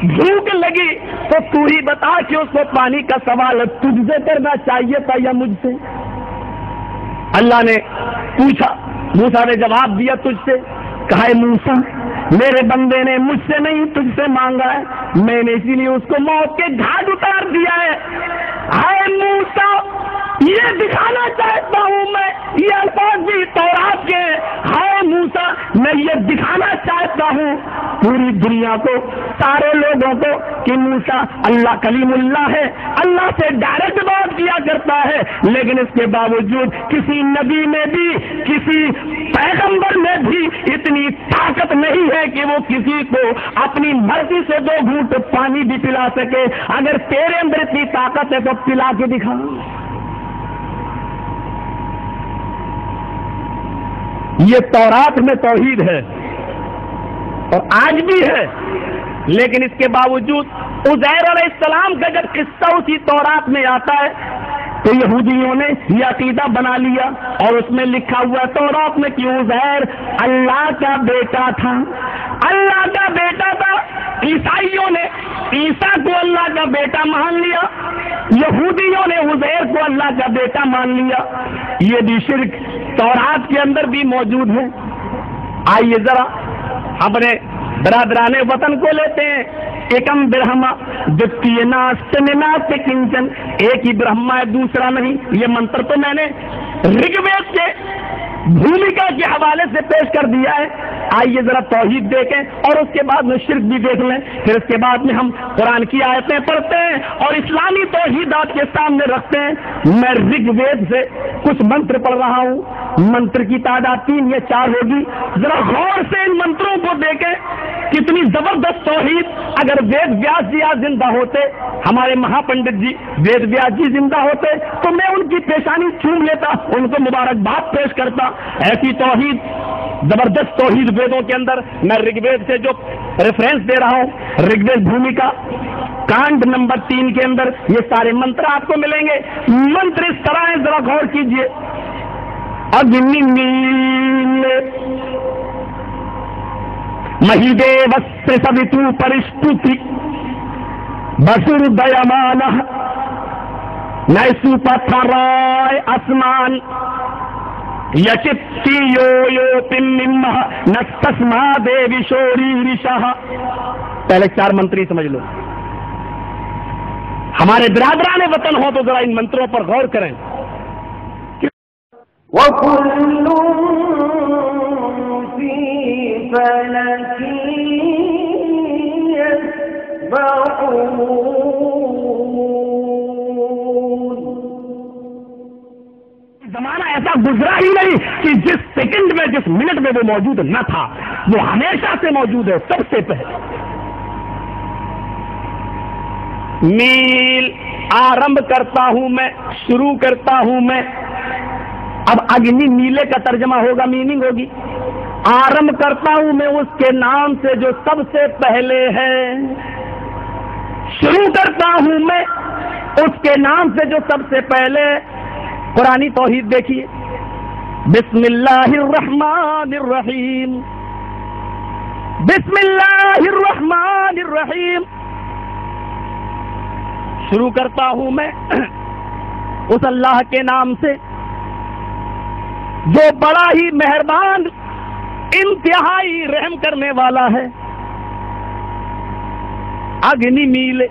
بھوک لگی, تو تو ہی بتا کہ اس کو پانی کا سوال تجھ سے کرنا چاہیے تھا یا مجھ سے. اللہ نے پوچھا, موسیٰ نے جواب دیا تجھ سے. کہا موسیٰ میرے بندے نے مجھ سے نہیں تجھ سے مانگا ہے, میں نے اسی لیے اس کو موت کے گھاٹ اتار دیا ہے. ہائے موسیٰ یہ دکھانا چاہتا ہوں میں, یہ الفاظ بھی تورات کے ہیں. ہائے موسیٰ میں یہ دکھانا چاہتا ہوں پوری دنیا کو, سارے لوگوں کو, کہ موسیٰ اللہ کلیم اللہ ہے, اللہ سے ڈائریکٹ بات کیا کرتا ہے, لیکن اس کے باوجود کسی نبی میں بھی, کسی پیغمبر میں بھی اتنی طاقت نہیں ہے کہ وہ کسی کو اپنی مرضی سے 2 گھونٹ پانی بھی پلا سکے. اگر تیرے اندر اتنی طاقت ہے تو پلا کے دکھا. یہ تورات میں توحید ہے اور آج بھی ہے, لیکن اس کے باوجود عزیر علیہ السلام کا جب قصہ اسی تورات میں آتا ہے تو یہودیوں نے یہ عقیدہ بنا لیا, اور اس میں لکھا ہوا تورات میں کہ عزیر اللہ کا بیٹا تھا, اللہ کا بیٹا تھا. عیسائیوں نے عیسیٰ کو اللہ کا بیٹا مان لیا, یہودیوں نے عزیر کو اللہ کا بیٹا مان لیا. یہ بھی شرک تورات کے اندر بھی موجود ہے. آئیے ذرا اپنے برادران وطن کو لیتے ہیں. ایکم برہما جبکہ ناست ناست کنچن, ایک ہی برہما ہے دوسرا نہیں. یہ منتر تو میں نے رگ وید کے بھومکا کے حوالے سے پیش کر دیا ہے. آئیے ذرا توحید دیکھیں اور اس کے بعد میں شرک بھی دیکھ لیں, پھر اس کے بعد میں ہم قرآن کی آیتیں پڑھتے ہیں اور اسلامی توحید آپ کے سامنے رکھتے ہیں. میں رگ وید سے کچھ منتر پڑھ رہا ہوں, منتر کی تعداد 3 یا 4 ہوگی. ذرا غور سے ان منتروں کو دیکھیں, کتنی زبردست توحید. اگر وید ویاس جی آج زندہ ہوتے, ہمارے مہا پنڈت جی وید ویاس جی زندہ ہوتے, تو میں ان کی پیشانی چوم لیتا, ان کو مبارکباد پیش کرتا. ایسی توحید, زبردست توحید ویدوں کے اندر. میں رگ وید سے جو ریفرنس دے رہا ہوں, رگ وید بھومکا کانڈ نمبر 3 کے اندر یہ سارے منتر آپ کو ملیں گے. منتر اس طرح ہے, ذرا غور کیجئے. اگنی مہیدے وسط سویتو پرشتوتی بسر دیمان نیسو پتھرائے اسمان یچتی یو یو پنمہ نستسما دیوی شوری رشاہ. پہلے 4 منتری سمجھ لو. ہمارے برادران وطن ہو تو ذرا ان منتروں پر غور کریں. وَكُلٌّ فِي فَلَكٍ يَسْبَحُونَ. زمانہ ایسا گزرا ہی نہیں کہ جس سیکنڈ میں جس منٹ میں وہ موجود نہ تھا، وہ ہمیشہ سے موجود ہے، سب سے پہلے. میل آرمب کرتا ہوں میں، شروع کرتا ہوں میں. اب اگنی میلے کا ترجمہ ہوگا، میننگ ہوگی آرمب کرتا ہوں میں اس کے نام سے جو سب سے پہلے ہے. شروع کرتا ہوں میں اس کے نام سے جو سب سے پہلے. قرآنی توحید دیکھیے، بسم اللہ الرحمن الرحیم، بسم اللہ الرحمن الرحیم. شروع کرتا ہوں میں اس اللہ کے نام سے جو بڑا ہی مہربان، انتہائی رحم کرنے والا ہے. اگنی میلے،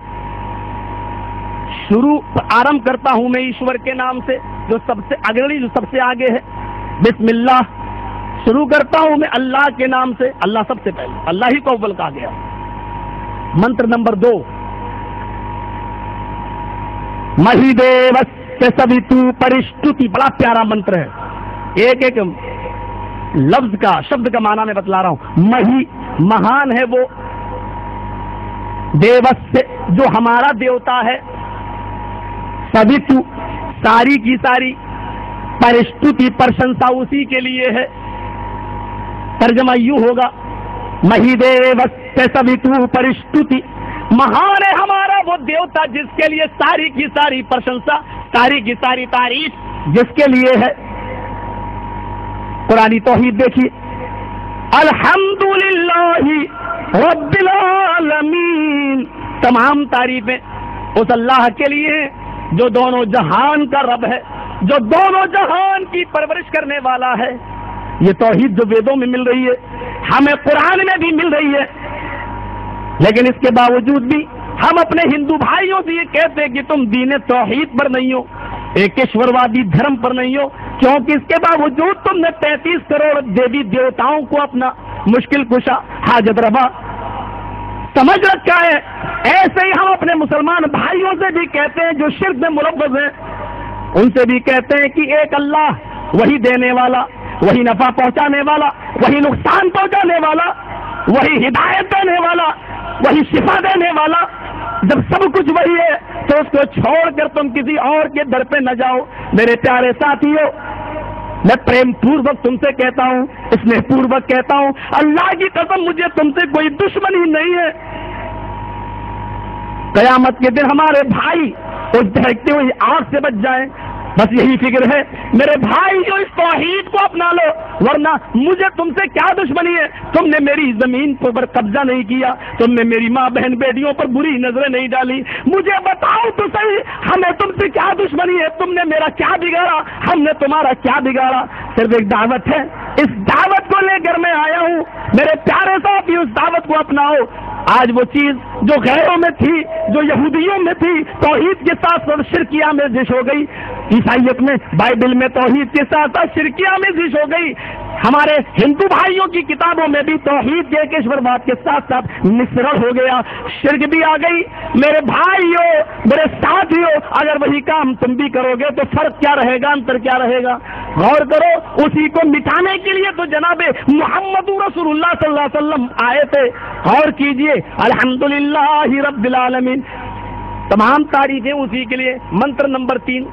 شروع آرمب کرتا ہوں میں ایشور کے نام سے جو سب سے اگلی، جو سب سے آگے ہے. بسم اللہ، شروع کرتا ہوں میں اللہ کے نام سے، اللہ سب سے پہلے، اللہ ہی کو اول کہا گیا. منتر نمبر 2، مہی دیوس سویتو پرشتوتی. بڑا پیارا منتر ہے، ایک ایک لفظ کا، شبد کا معنی میں بتلا رہا ہوں. مہی مہان ہے وہ، دیوس سے جو ہمارا دیوتا ہے، سویتو ساری کی ساری، پرشتوتی پرشنسا اسی کے لیے ہے. ترجمہ یوں ہوگا، مہی دیوس سویتو پرشتوتی، مہان ہے ہمارا وہ دیوتا جس کے لیے ساری کی ساری پرشنسا، ساری کی ساری تعریف جس کے لیے ہے. قرآنی توحید دیکھیے، الحمدللہ رب العالمین. تمام تعریفیں اس اللہ کے لیے ہیں جو دونوں جہان کا رب ہے، جو دونوں جہان کی پرورش کرنے والا ہے. یہ توحید جو ویدوں میں مل رہی ہے، ہمیں قرآن میں بھی مل رہی ہے. لیکن اس کے باوجود بھی ہم اپنے ہندو بھائیوں سے یہ کہتے ہیں کہ تم دین توحید پر نہیں ہو، ایکیشور وادی دھرم پر نہیں ہو، کیونکہ اس کے باوجود تم نے 33 کروڑ دیوی دیوتاؤں کو اپنا مشکل کشا، حاجت روا سمجھ رکھا ہے. ایسے ہی ہم اپنے مسلمان بھائیوں سے بھی کہتے ہیں جو شرک میں ملوث ہیں، ان سے بھی کہتے ہیں کہ ایک اللہ، وہی دینے والا، وہی نفع پہنچانے والا، وہی نقصان پہنچانے والا، وہی ہدایت دینے والا، وہی شفا دینے والا. جب سب کچھ وہی ہے تو اس کو چھوڑ کر تم کسی اور کے در پہ نہ جاؤ. میرے پیارے ساتھیوں، میں پریم پوروک تم سے کہتا ہوں، اسنیہ پوروک کہتا ہوں، اللہ کی قسم مجھے تم سے کوئی دشمنی نہیں ہے. قیامت کے دن ہمارے بھائی اس دہکتے ہوئی آگ سے بچ جائیں، بس یہی فکر ہے. میرے بھائی جو اس توحید کو اپنا لو، ورنہ مجھے تم سے کیا دشمنی ہے؟ تم نے میری زمین پر قبضہ نہیں کیا، تم نے میری ماں بہن بیٹیوں پر بری نظریں نہیں ڈالی. مجھے بتاؤ تو صحیح، ہمیں تم سے کیا دشمنی ہے؟ تم نے میرا کیا بگاڑا؟ ہم نے تمہارا کیا بگاڑا؟ صرف ایک دعوت ہے، اس دعوت کو لے کر میں آیا ہوں. میرے پیارے ساتھی، اس دعوت کو اپناؤ. آج وہ چیز جو غیروں میں تھی، جو یہودیوں میں تھی، توحید کے ساتھ ساتھ شرکیہ میں آمیزش ہو گئی. عیسائیت میں، بائبل میں توحید کے ساتھ ساتھ شرکیہ میں آمیزش ہو گئی. ہمارے ہندو بھائیوں کی کتابوں میں بھی توحید کے ایکیشورواد کے ساتھ ساتھ مشرن ہو گیا، شرک بھی آ گئی. میرے بھائیوں، میرے ساتھیوں، اگر وہی کام تم بھی کرو گے تو فرق کیا رہے گا، انتر کیا رہے گا؟ غور کرو. اسی کو مٹانے کے لیے تو جناب محمد رسول اللہ صلی اللہ علیہ وسلم آئے تھے. غور کیجئے، الحمدللہ رب العالمین، تمام تعریفیں اسی کے لیے. منتر نمبر 3،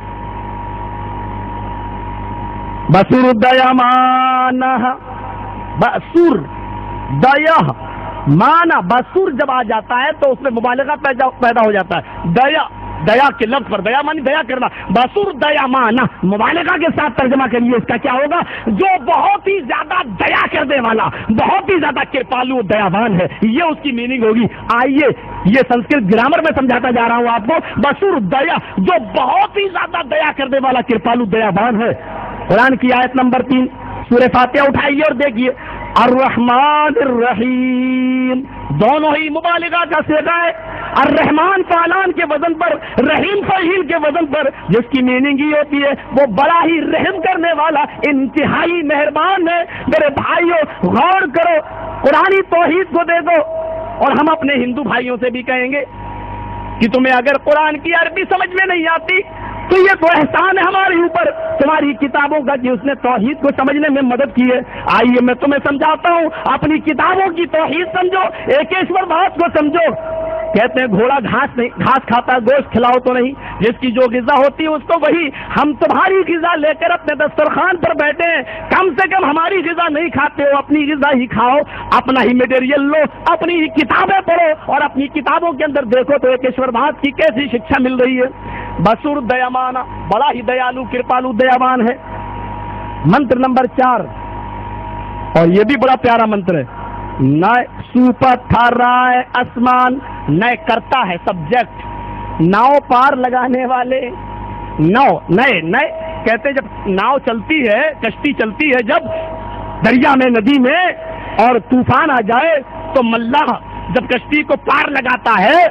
بسور دیا مانا، بسور دیا مانا. بسور جب آ جاتا ہے تو اس میں مبالغہ پیدا ہو جاتا ہے. دیا، دیا کے لفظ پر، دیا مانی دیا کرنا. بسور دیا مانا مبالغہ کے ساتھ ترجمہ کریے، اس کا کیا ہوگا؟ جو بہت ہی زیادہ دیا کرنے والا، بہت ہی زیادہ کرپالو دیاوان ہے، یہ اس کی میننگ ہوگی. آئیے یہ سنسکرت گرامر میں سمجھاتا جا رہا ہوں آپ کو. بسور دیا، جو بہت ہی زیادہ دیا کرنے والا کرپالو دیاوان ہے. قرآن کی آیت نمبر 3 سورہ فاتحہ اٹھائیے اور دیکھیے، الرحمن الرحیم. دونوں ہی مبالغہ کا صیغہ ہے. الرحمن فعلان کے وزن پر، رحیم فعیل کے وزن پر، جس کی میننگ یہ ہوتی ہے وہ بڑا ہی رحم کرنے والا، انتہائی مہربان ہے۔ میرے بھائیوں غور کرو، قرآنی توحید کو دے دو۔ اور ہم اپنے ہندو بھائیوں سے بھی کہیں گے کہ تمہیں اگر قرآن کی عربی سمجھ میں نہیں آتی تو یہ تو احسان ہے ہمارے اوپر تمہاری کتابوں کا کہ اس نے توحید کو سمجھنے میں مدد کی ہے۔ آئیے میں تمہیں سمجھاتا ہوں، اپنی کتابوں کی توحید سمجھو، ایکیشور بھات کو سمجھو۔ کہتے ہیں گھوڑا گھاس کھاتا، گوشت کھلاؤ تو نہیں، جس کی جو غذا ہوتی ہے اس کو وہی۔ ہم تمہاری غذا لے کر اپنے دسترخوان پر بیٹھے ہیں، کم سے کم ہماری غذا نہیں کھاتے ہو، اپنی غذا ہی کھاؤ، اپنا ہی میٹیریل لو، اپنی ہی کتابیں پڑھو اور اپنی کتابوں کے اندر دیکھو تو ایکیشور بھات کی کیسی شکشا مل رہی ہے۔ بسور دیامانا، بڑا ہی دیالو کرپالو دیاوان ہے۔ منتر نمبر 4، اور یہ بھی بڑا پیارا منتر ہے۔ نہ سوپر تھا رائے آسمان، نئے کرتا ہے سبجیکٹ، ناؤ پار لگانے والے، ناؤ نئے کہتے جب ناؤ چلتی ہے، کشتی چلتی ہے جب دریا میں، ندی میں، اور طوفان آ جائے تو ملاح جب کشتی کو پار لگاتا ہے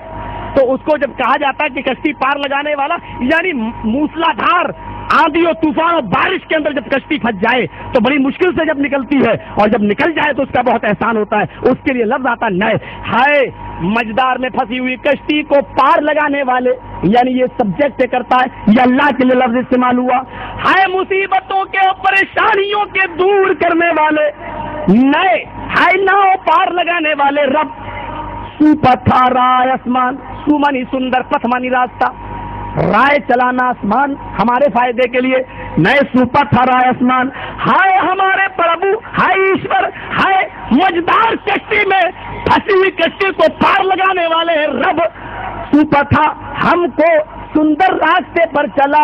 تو اس کو جب کہا جاتا ہے کہ کشتی پار لگانے والا، یعنی موسلا دھار آندھی اور طوفان اور بارش کے اندر جب کشتی پھنس جائے تو بڑی مشکل سے جب نکلتی ہے، اور جب نکل جائے تو اس کا بہت احسان ہوتا ہے، اس کے لیے لفظ آتا ہے نئے۔ ہائے مجدار میں پھنسی ہوئی کشتی کو پار لگانے والے، یعنی یہ سبجیکٹ کرتا ہے، یہ اللہ کے لیے لفظ استعمال ہوا۔ ہائے مصیبتوں کے اور پریشانیوں کے دور کرنے والے، نئے، ہائے ناؤ پار لگانے والے رب۔ سوپتھا رائے آسمان، سو مانی سندر، پتھ مانی راستہ، رائے چلانا آسمان ہمارے فائدے کے لیے، نئے سوپر تھا رائے آسمان۔ ہائے ہمارے پربھو، ہائے ایشور، ہائے مجدار کشتی میں پھنسی ہوئی کشتی کو پار لگانے والے رب۔ سوپر تھا ہم کو سندر راستے پر چلا،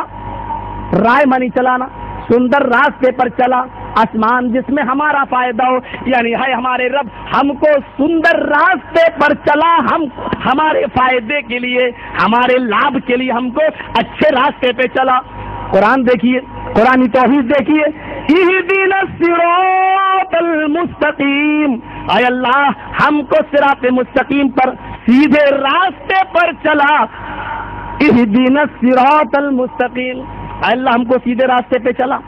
رائے مانی چلانا، سندر راستے پر چلا آسمان جس میں ہمارا فائدہ ہو، یعنی ہے ہمارے رب ہم کو سندر راستے پر چلا، ہم ہمارے فائدے کے لیے، ہمارے لابھ کے لیے ہم کو اچھے راستے پہ چلا۔ قرآن دیکھیے، قرآن توحید دیکھیے، اہدنا الصراط المستقیم، اے اللہ ہم کو صراط مستقیم پر، سیدھے راستے پر چلا۔ اہدنا الصراط المستقیم، اے اللہ ہم کو سیدھے راستے پہ چلا۔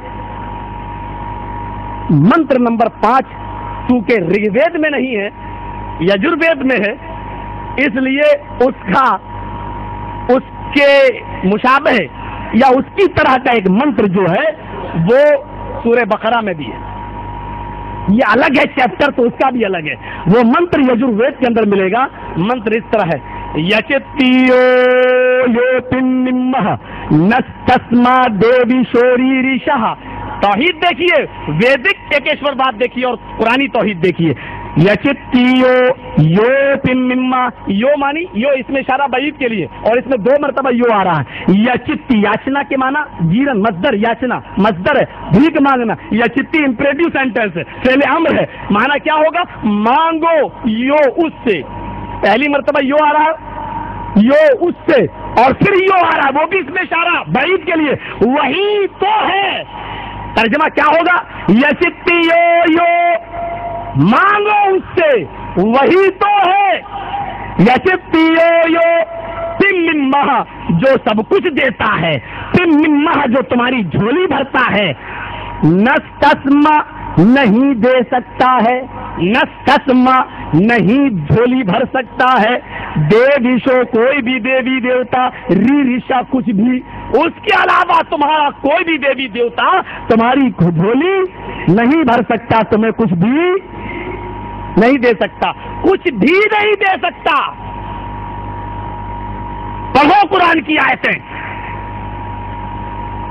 منتر نمبر 5 چونکہ رگ وید میں نہیں ہے، یجروید میں ہے، اس لیے اس کے مشابہ یا اس کی طرح کا ایک منتر جو ہے وہ سورہ بقرہ میں بھی ہے۔ یہ الگ ہے چیپٹر، تو اس کا بھی الگ ہے۔ وہ منتر یجروید کے اندر ملے گا۔ منتر اس طرح ہے، یچتیو یوتنمہ نستسما دیوی شوری ریشہ۔ توحید دیکھیے، ویدک ایکیشور بات دیکھیے اور قرآنی توحید دیکھیے۔ یچتیو یو پنما، یو مانی یو، اس میں اشارہ بعید کے لیے، اور اس میں 2 مرتبہ یو آ رہا ہے۔ یچتی یاچنا کے معنی جیرن، مصدر یاچنا مصدر ہے، بھیک مانگنا۔ یچتی امپریٹیو سینٹینس ہے، فعل امر ہے، معنی کیا ہوگا؟ مانگو یو اس سے، پہلی مرتبہ یو آ رہا ہے، یو اس سے، اور پھر یو آ رہا ہے، وہ بھی اس میں اشارہ بعید کے لیے، وہی تو ہے۔ ترجمہ کیا ہوگا؟ یچتی یو مانگو اس سے، وہی تو ہے۔ یچتی یو تم من مہ، جو سب کچھ دیتا ہے، تم من مہ، جو تمہاری جھولی بھرتا ہے، نستسما نہیں دے سکتا ہے، نستسما نہیں جھولی بھر سکتا ہے، دیویشو کوئی بھی دیوی دیوتا، ریشا کچھ بھی، اس کے علاوہ تمہارا کوئی بھی دیوی دیوتا تمہاری جھولی نہیں بھر سکتا، تمہیں کچھ بھی نہیں دے سکتا، کچھ بھی نہیں دے سکتا۔ پڑھو قرآن کی آیتیں،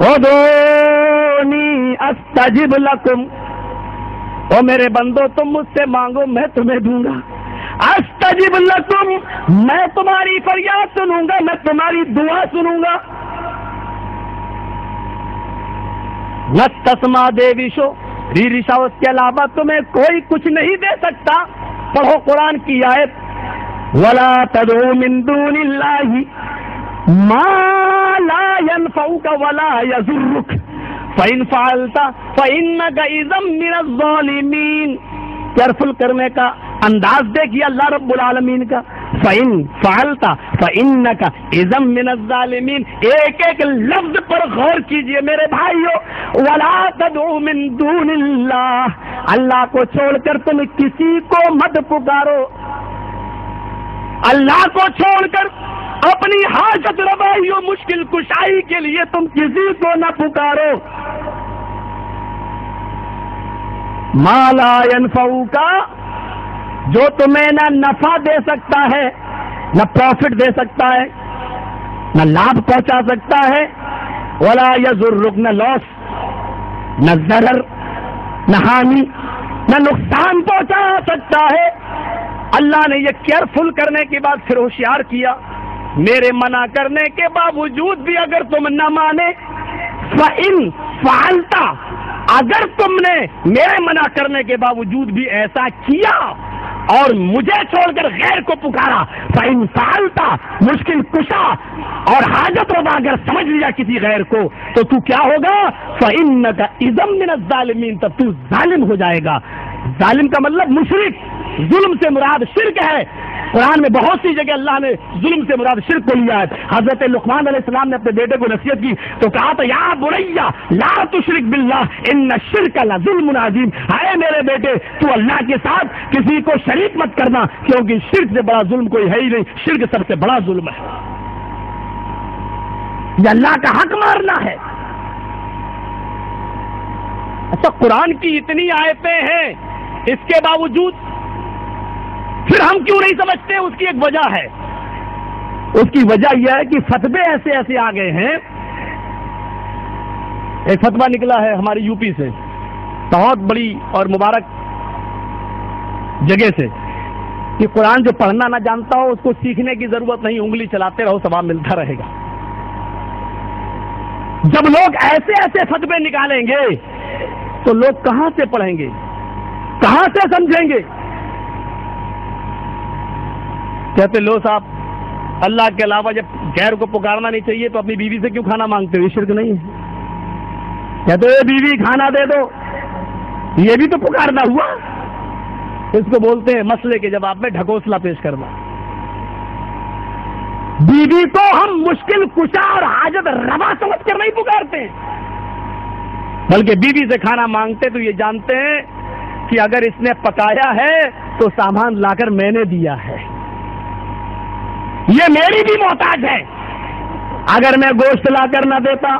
ادعونی استجب لکم، او میرے بندو تم مجھ سے مانگو میں تمہیں دوں گا۔ استجب لکم، میں تمہاری فریاد سنوں گا، میں تمہاری دعا سنوں گا۔ نستسما دیویشو ریشا، اس کے علاوہ تمہیں کوئی کچھ نہیں دے سکتا۔ پڑھو قرآن کی آیت، ولا تدعو من دون اللہ ما لا ينفعك ولا يضرك فإن فعلت فإنك إذا من الظالمين۔ کیئرفل کرنے کا انداز دیکھیے اللہ رب العالمین کا، فَإِن فَعَلْتَ فَإِنَّكَ إِذًا مِّنَ الظَّالِمِينَ. ایک ایک لفظ پر غور کیجئے میرے بھائیو. وَلَا تَدْعُوا مِن دُونِ اللَّهِ, اللہ کو چھوڑ کر تم کسی کو مت پکارو. اللہ کو چھوڑ کر اپنی حاجت روائی و مشکل کشائی کے لیے تم کسی کو نہ پکارو. ما لا ينفعک, جو تمہیں نہ نفع دے سکتا ہے, نہ پروفٹ دے سکتا ہے, نہ لابھ پہنچا سکتا ہے, ولا یضرک, نہ لاس, نہ ضرر, نہ ہانی, نہ نقصان پہنچا سکتا ہے. اللہ نے یہ کیئرفل کرنے کے بعد پھر ہوشیار کیا, میرے منع کرنے کے باوجود بھی اگر تم نہ مانے, فَإِن فَعَلْتَ, اگر تم نے میرے منع کرنے کے باوجود بھی ایسا کیا اور مجھے چھوڑ کر غیر کو پکارا, فَإِن فَعَلْتَ, مشکل کشا اور حاجت روا اگر سمجھ لیا کسی غیر کو, تو تو کیا ہوگا, فَإِنَّكَ إِذًا مِّنَ الظَّالِمِينَ, تب تو ظالم ہو جائے گا. ظالم کا مطلب مشرک, ظلم سے مراد شرک ہے. قرآن میں بہت سی جگہ اللہ نے ظلم سے مراد شرک کو لیا ہے. حضرت لقمان علیہ السلام نے اپنے بیٹے کو نصیحت کی تو کہا تھا, یا بنیا لا تشرک باللہ ان الشرک لظلم عظیم. اے میرے بیٹے, تو اللہ کے ساتھ کسی کو شریک مت کرنا, کیونکہ شرک سے بڑا ظلم کوئی ہے ہی نہیں. شرک سب سے بڑا ظلم ہے, یہ اللہ کا حق مارنا ہے. اچھا, قرآن کی اتنی آیتیں ہیں, اس کے باوجود پھر ہم کیوں نہیں سمجھتے؟ اس کی ایک وجہ ہے. اس کی وجہ یہ ہے کہ فتوے ایسے ایسے آ گئے ہیں. ایک فتویٰ نکلا ہے ہماری یو پی سے, بہت بڑی اور مبارک جگہ سے, کہ قرآن جو پڑھنا نہ جانتا ہو اس کو سیکھنے کی ضرورت نہیں, انگلی چلاتے رہو ثواب ملتا رہے گا. جب لوگ ایسے ایسے فتوے نکالیں گے تو لوگ کہاں سے پڑھیں گے, کہاں سے سمجھیں گے؟ کہتے لو صاحب, اللہ کے علاوہ جب غیر کو پکارنا نہیں چاہیے تو اپنی بیوی سے کیوں کھانا مانگتے ہو؟ یہ شرک نہیں ہے. کہتے اے بیوی کھانا دے دو, یہ بھی تو پکارنا ہوا. اس کو بولتے ہیں مسئلے کے جواب میں ڈھکوسلا پیش کرنا. بیوی کو ہم مشکل کشا اور حاجت روا سمجھ کر نہیں پکارتے, بلکہ بیوی سے کھانا مانگتے تو یہ جانتے ہیں کہ اگر اس نے پکایا ہے تو سامان لا کر میں نے دیا ہے, یہ میری بھی محتاج ہے. اگر میں گوشت لا کر نہ دیتا,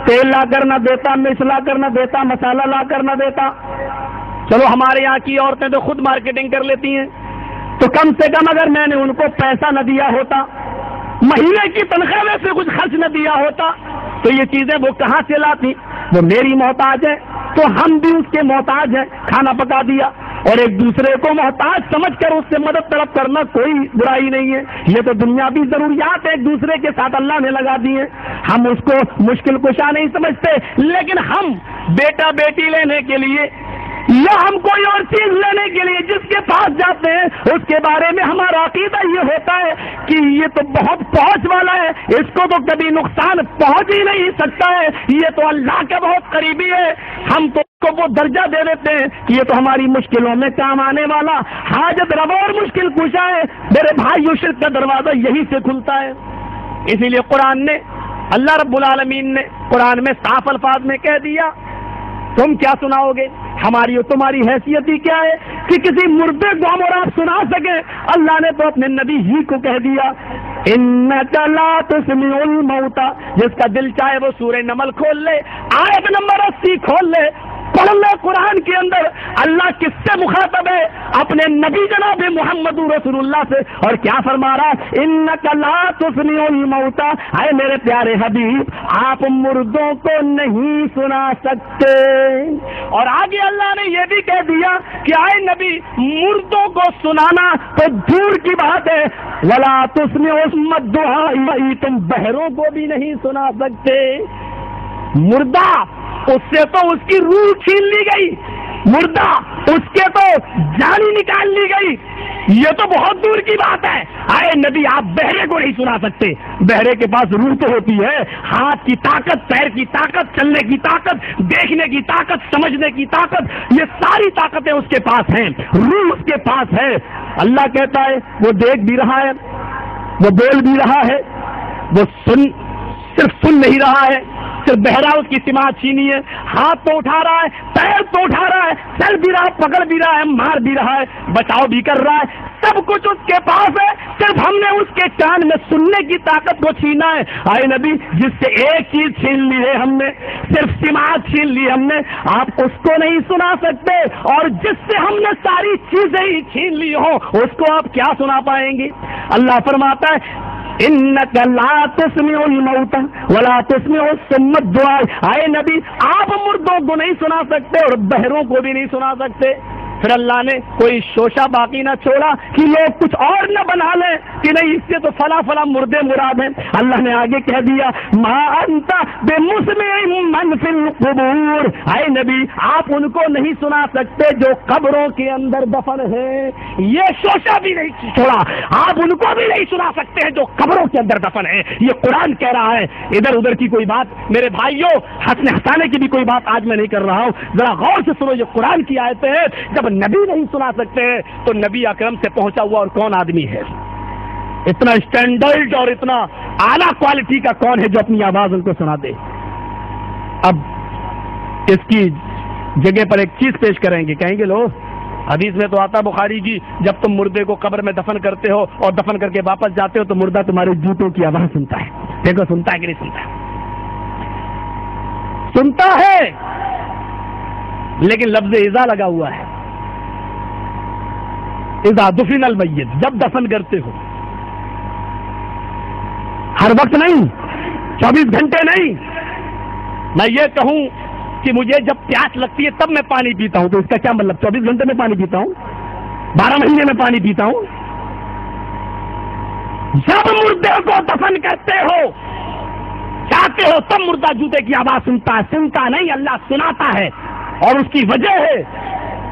تیل لا کر نہ دیتا, مرچ لا کر نہ دیتا, مسالہ لا کر نہ دیتا, چلو ہمارے یہاں کی عورتیں تو خود مارکیٹنگ کر لیتی ہیں, تو کم سے کم اگر میں نے ان کو پیسہ نہ دیا ہوتا, مہینے کی تنخواہ میں سے کچھ خرچ نہ دیا ہوتا, تو یہ چیزیں وہ کہاں سے لاتی؟ وہ میری محتاج ہے, تو ہم بھی اس کے محتاج ہیں. کھانا پکا دیا, اور ایک دوسرے کو محتاج سمجھ کر اس سے مدد طلب کرنا کوئی برائی نہیں ہے. یہ تو دنیاوی ضروریات ایک دوسرے کے ساتھ اللہ نے لگا دی ہیں. ہم اس کو مشکل کشا نہیں سمجھتے, لیکن ہم بیٹا بیٹی لینے کے لیے یا ہم کوئی اور چیز لینے کے لیے جس کے پاس جاتے ہیں اس کے بارے میں ہمارا عقیدہ یہ ہوتا ہے کہ یہ تو بہت پہنچ والا ہے, اس کو تو کبھی نقصان پہنچ ہی نہیں سکتا ہے, یہ تو اللہ کا بہت قریبی ہے. ہم تو کو وہ درجہ دے دیتے ہیں کہ یہ تو ہماری مشکلوں میں کام آنے والا حاجت روا اور مشکل کشا ہے. میرے بھائیو, شرک کا دروازہ یہی سے کھلتا ہے. اسی لیے قرآن نے, اللہ رب العالمین نے قرآن میں صاف الفاظ میں کہہ دیا, تم کیا سناؤ گے؟ ہماری اور تمہاری حیثیت ہی کیا ہے کہ کسی مردے کو ہم اور آپ سنا سکیں؟ اللہ نے تو اپنے نبی ہی کو کہہ دیا, انک لا تسمع الموتى. جس کا دل چاہے وہ سورہ نمل کھول لے, آیت نمبر 80 کھول لے, پڑھ لے. قرآن کے اندر اللہ کس سے مخاطب ہے؟ اپنے نبی جناب محمد رسول اللہ سے. اور کیا فرما رہا؟ انک لا تسمع الموتى, اے میرے پیارے حبیب آپ مردوں کو نہیں سنا سکتے. اور آگے اللہ نے یہ بھی کہہ دیا کہ اے نبی مردوں کو سنانا تو دور کی بات ہے, ولا تسمع الدعاء, تم بہروں کو بھی نہیں سنا سکتے. مردہ اس سے تو اس کی روح چھین لی گئی, مردہ اس کے تو جان ہی نکال لی گئی, یہ تو بہت دور کی بات ہے. آئے نبی آپ بہرے کو نہیں سنا سکتے. بہرے کے پاس روح تو ہوتی ہے, ہاتھ کی طاقت, پیر کی طاقت, چلنے کی طاقت, دیکھنے کی طاقت, سمجھنے کی طاقت, یہ ساری طاقتیں اس کے پاس ہیں, روح اس کے پاس ہے. اللہ کہتا ہے وہ دیکھ بھی رہا ہے, وہ بول بھی رہا ہے, وہ صرف سن نہیں رہا ہے, صرف بہرا اس کی سماعت چھینی ہے, ہاتھ تو اٹھا رہا ہے, پیر تو اٹھا رہا ہے, چل بھی رہا ہے, پکڑ بھی رہا ہے, مار بھی رہا ہے, بچاؤ بھی کر رہا ہے, سب کچھ اس کے پاس ہے. صرف ہم نے اس کے کان میں سننے کی طاقت کو چھینا ہے. آئے نبی جس سے ایک چیز چھین لی ہے ہم نے, صرف سماعت چھین لی ہم نے, آپ اس کو نہیں سنا سکتے, اور جس سے ہم نے ساری چیزیں ہی چھین لی ہوں اس کو آپ کیا سنا پائیں گے. اللہ فرماتا ہے انک لا تسمع الموتى ولا تسمع الصم الدعاء. آئے نبی آپ مردوں کو نہیں سنا سکتے اور بہروں کو بھی نہیں سنا سکتے. پھر اللہ نے کوئی شوشہ باقی نہ چھوڑا کہ لوگ کچھ اور نہ بنا لیں کہ نہیں اس سے تو فلاں فلاں مردے مراد ہیں. اللہ نے آگے کہہ دیا ما انت بمسمع من فی القبور. آئے نبی آپ ان کو نہیں سنا سکتے جو قبروں کے اندر دفن ہیں. یہ شوشہ بھی نہیں چھوڑا, آپ ان کو بھی نہیں سنا سکتے ہیں جو قبروں کے اندر دفن ہیں. یہ قرآن کہہ رہا ہے. ادھر ادھر کی کوئی بات میرے بھائیوں, ہنسنے ہنسانے کی بھی کوئی بات آج میں نہیں کر رہا ہوں. ذرا غور سے سنو, یہ قرآن کی آیتیں ہیں. جب نبی نہیں سنا سکتے ہیں تو نبی اکرم سے پہنچا ہوا اور کون آدمی ہے اتنا اسٹینڈرڈ اور اتنا اعلیٰ کوالٹی کا کون ہے جو اپنی آواز ان کو سنا دے. اب اس کی جگہ پر ایک چیز پیش کریں گے, کہیں گے لو حدیث میں تو آتا بخاری جی جب تم مردے کو قبر میں دفن کرتے ہو اور دفن کر کے واپس جاتے ہو تو مردہ تمہارے جوتوں کی آواز سنتا ہے. دیکھو سنتا ہے کہ نہیں سنتا؟ سنتا ہے, لیکن لفظ اذا لگا ہوا ہے. اذا دفن المیت, جب دفن کرتے ہو, ہر وقت نہیں, 24 گھنٹے نہیں. میں یہ کہوں کہ مجھے جب پیاس لگتی ہے تب میں پانی پیتا ہوں تو اس کا کیا مطلب 24 گھنٹے میں پانی پیتا ہوں, 12 مہینے میں پانی پیتا ہوں؟ جب مردے کو دفن کرتے ہو چاہتے ہو تب مردہ جوتے کی آواز سنتا ہے. سنتا نہیں, اللہ سناتا ہے. اور اس کی وجہ ہے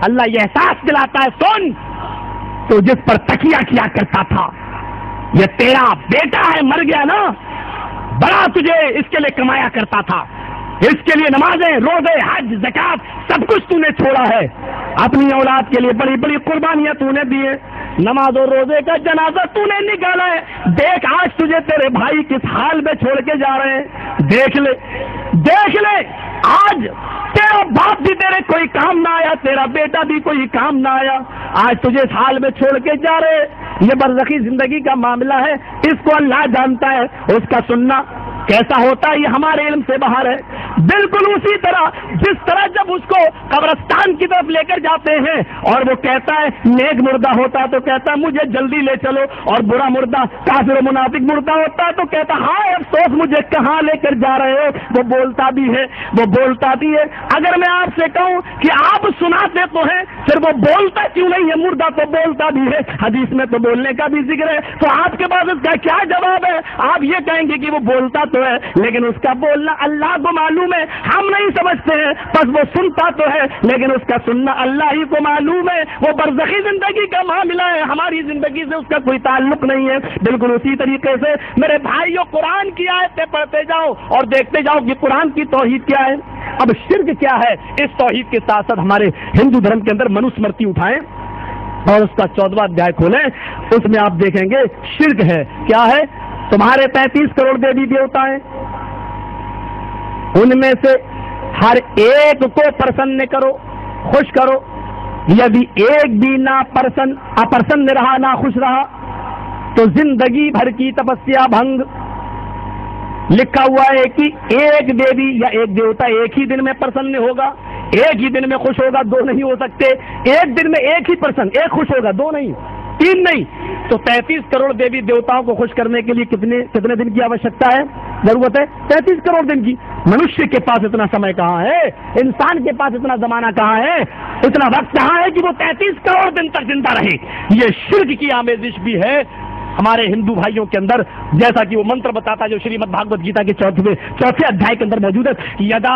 اللہ یہ احساس دلاتا ہے سن تو جس پر تکیہ کیا کرتا تھا یہ تیرا بیٹا ہے, مر گیا نا, بڑا تجھے اس کے لیے کمایا کرتا تھا, اس کے لیے نمازیں, روزے, حج, زکات سب کچھ تو نے چھوڑا ہے, اپنی اولاد کے لیے بڑی بڑی قربانیاں تو نے دی ہیں, نماز اور روزے کا جنازہ تو نے نکالا ہے. دیکھ آج تجھے تیرے بھائی کس حال میں چھوڑ کے جا رہے ہیں, دیکھ لے, دیکھ لے. آج تیرا باپ بھی تیرے کوئی کام نہ آیا, تیرا بیٹا بھی کوئی کام نہ آیا, آج تجھے اس حال میں چھوڑ کے جا رہے. یہ برزخی زندگی کا معاملہ ہے, اس کو اللہ جانتا ہے. اس کا سننا کیسا ہوتا ہے یہ ہمارے علم سے باہر ہے. بالکل اسی طرح جس طرح جب اس کو قبرستان کی طرف لے کر جاتے ہیں اور وہ کہتا ہے نیک مردہ ہوتا ہے تو کہتا ہے مجھے جلدی لے چلو, اور برا مردہ کافر و منافق مردہ ہوتا ہے تو کہتا ہے ہائے افسوس مجھے کہاں لے کر جا رہے ہو. وہ بولتا بھی ہے, وہ بولتا بھی ہے. اگر میں آپ سے کہوں کہ آپ سناتے تو ہیں, پھر وہ بولتا کیوں نہیں ہے؟ مردہ تو بولتا بھی ہے, حدیث میں تو بولنے کا بھی ذکر ہے, تو آپ کے پاس اس کا کیا جواب ہے؟ آپ یہ کہیں گے کہ وہ بولتا تو ہے لیکن اس کا بولنا اللہ کو معلوم ہے, ہم نہیں سمجھتے ہیں. بس وہ سنتا تو ہے لیکن اس کا سننا اللہ ہی کو معلوم ہے. وہ برزخی زندگی کا معاملہ ہے, ہماری زندگی سے اس کا کوئی تعلق نہیں ہے. بالکل اسی طریقے سے میرے بھائیوں قرآن کی آیتیں پڑھتے جاؤ اور دیکھتے جاؤ کہ قرآن کی توحید کیا ہے. اب شرک کیا ہے, اس توحید کے ساتھ ساتھ ہمارے ہندو دھرم کے اندر منوسمرتی اٹھائیں اور اس کا 14واں ادھیائے کھولیں, اس میں آپ دیکھیں گے شرک ہے. کیا ہے؟ تمہارے 33 کروڑ دیوی دیوتا ہیں, ان میں سے ہر ایک کو پرسن کرو, خوش کرو. یدی ایک بھی اپرسن رہا, نہ خوش رہا تو زندگی بھر کی تپسیا بھنگ. لکھا ہوا ہے کہ ایک دیوی یا ایک دیوتا ایک ہی دن میں پرسن ہوگا, ایک ہی دن میں خوش ہوگا, 2 نہیں ہو سکتے. ایک دن میں ایک ہی پرسن, ایک خوش ہوگا, 2 نہیں, 3 نہیں. تو 33 کروڑ دیوی دیوتاؤں کو خوش کرنے کے لیے کتنے دن کی آوشکتا ہے, ضرورت ہے؟ 33 کروڑ دن کی. منشیہ کے پاس اتنا سمے کہاں ہے, انسان کے پاس اتنا زمانہ کہاں ہے, اتنا وقت کہاں ہے کہ وہ 33 کروڑ دن تک زندہ رہے. یہ شرک کی آمیزش بھی ہے. ہمارے ہندو بھائیوں کے اندر جیسا کہ وہ منتر بتاتا جو شریمد بھاگوت گیتا کے چوتھے ادھیائے کے اندر موجود ہے، یدا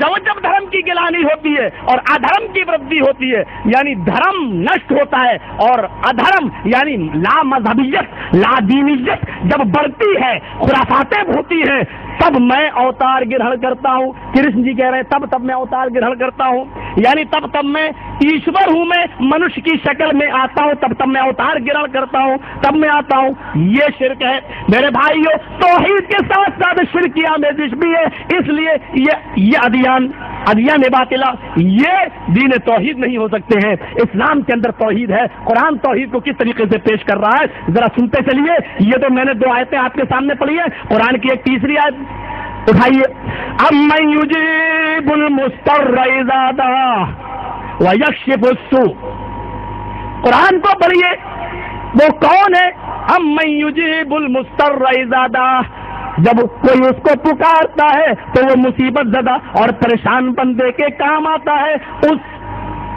جب دھرم کی گلانی ہوتی ہے اور ادھرم کی وردی ہوتی ہے، یعنی دھرم نشٹ ہوتا ہے اور ادھرم یعنی لا مذہبیت لا دینیت جب بڑھتی ہے، خرافاتیں ہوتی ہیں، تب میں اوتار گرہن کرتا ہوں۔ کرشن جی کہہ رہے ہیں تب میں اوتار گرہن کرتا ہوں، یعنی تب میں ایشور ہوں، میں منش کی شکل میں آتا ہوں، تب میں اوتار گرہن کرتا ہوں، تب میں آتا ہوں۔ یہ شرک ہے میرے بھائیوں، توحید کے ساتھ ساتھ شرک کی آمیزش بھی ہے، اس لیے یہ ادیان باطلہ یہ دین توحید نہیں ہو سکتے ہیں۔ اسلام کے اندر توحید ہے۔ قرآن توحید کو کس طریقے سے پیش کر رہا ہے ذرا سنتے چلیے۔ یہ تو میں نے 2 آیتیں آپ کے سامنے پڑھی ہیں، قرآن کی ایک تیسری آیت اٹھائیے، امن یجیب المضطر اذا دعاہ ویکشف السوء، قرآن کو پڑھیے، وہ کون ہے؟ امن یجیب المضطر اذا دعاہ، جب کوئی اس کو پکارتا ہے تو وہ مصیبت زدہ اور پریشان بندے کے کام آتا ہے، اس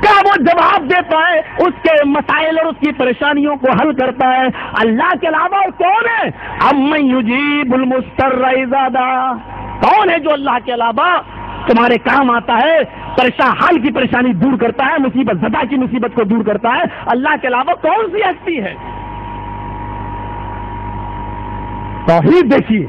کا وہ جواب دیتا ہے، اس کے مسائل اور اس کی پریشانیوں کو حل کرتا ہے۔ اللہ کے علاوہ اور کون ہے؟ امن یجیب المضطر اذا دعاہ، کون ہے جو اللہ کے علاوہ تمہارے کام آتا ہے، حال کی پریشانی دور کرتا ہے، مصیبت زدہ کی مصیبت کو دور کرتا ہے؟ اللہ کے علاوہ کون سی ہستی ہے؟ توحید دیکھیے،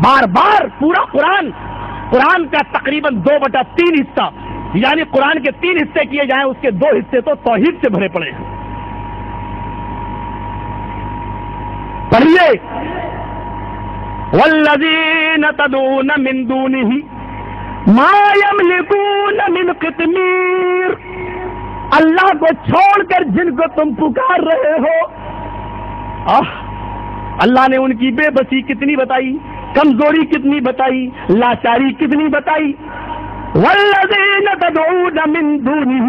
بار بار پورا قرآن کا تقریباً 2/3 حصہ، یعنی قرآن کے 3 حصے کیے جائیں، اس کے 2 حصے تو توحید سے بھرے پڑے ہیں۔ پڑھیے، والذین تدعون من دونہ ما یملکون من قطمیر، اللہ کو چھوڑ کر جن کو تم پکار رہے ہو، اللہ نے ان کی بے بسی کتنی بتائی، کمزوری کتنی بتائی، لاچاری کتنی بتائی۔ والذین تدعون من دونہ،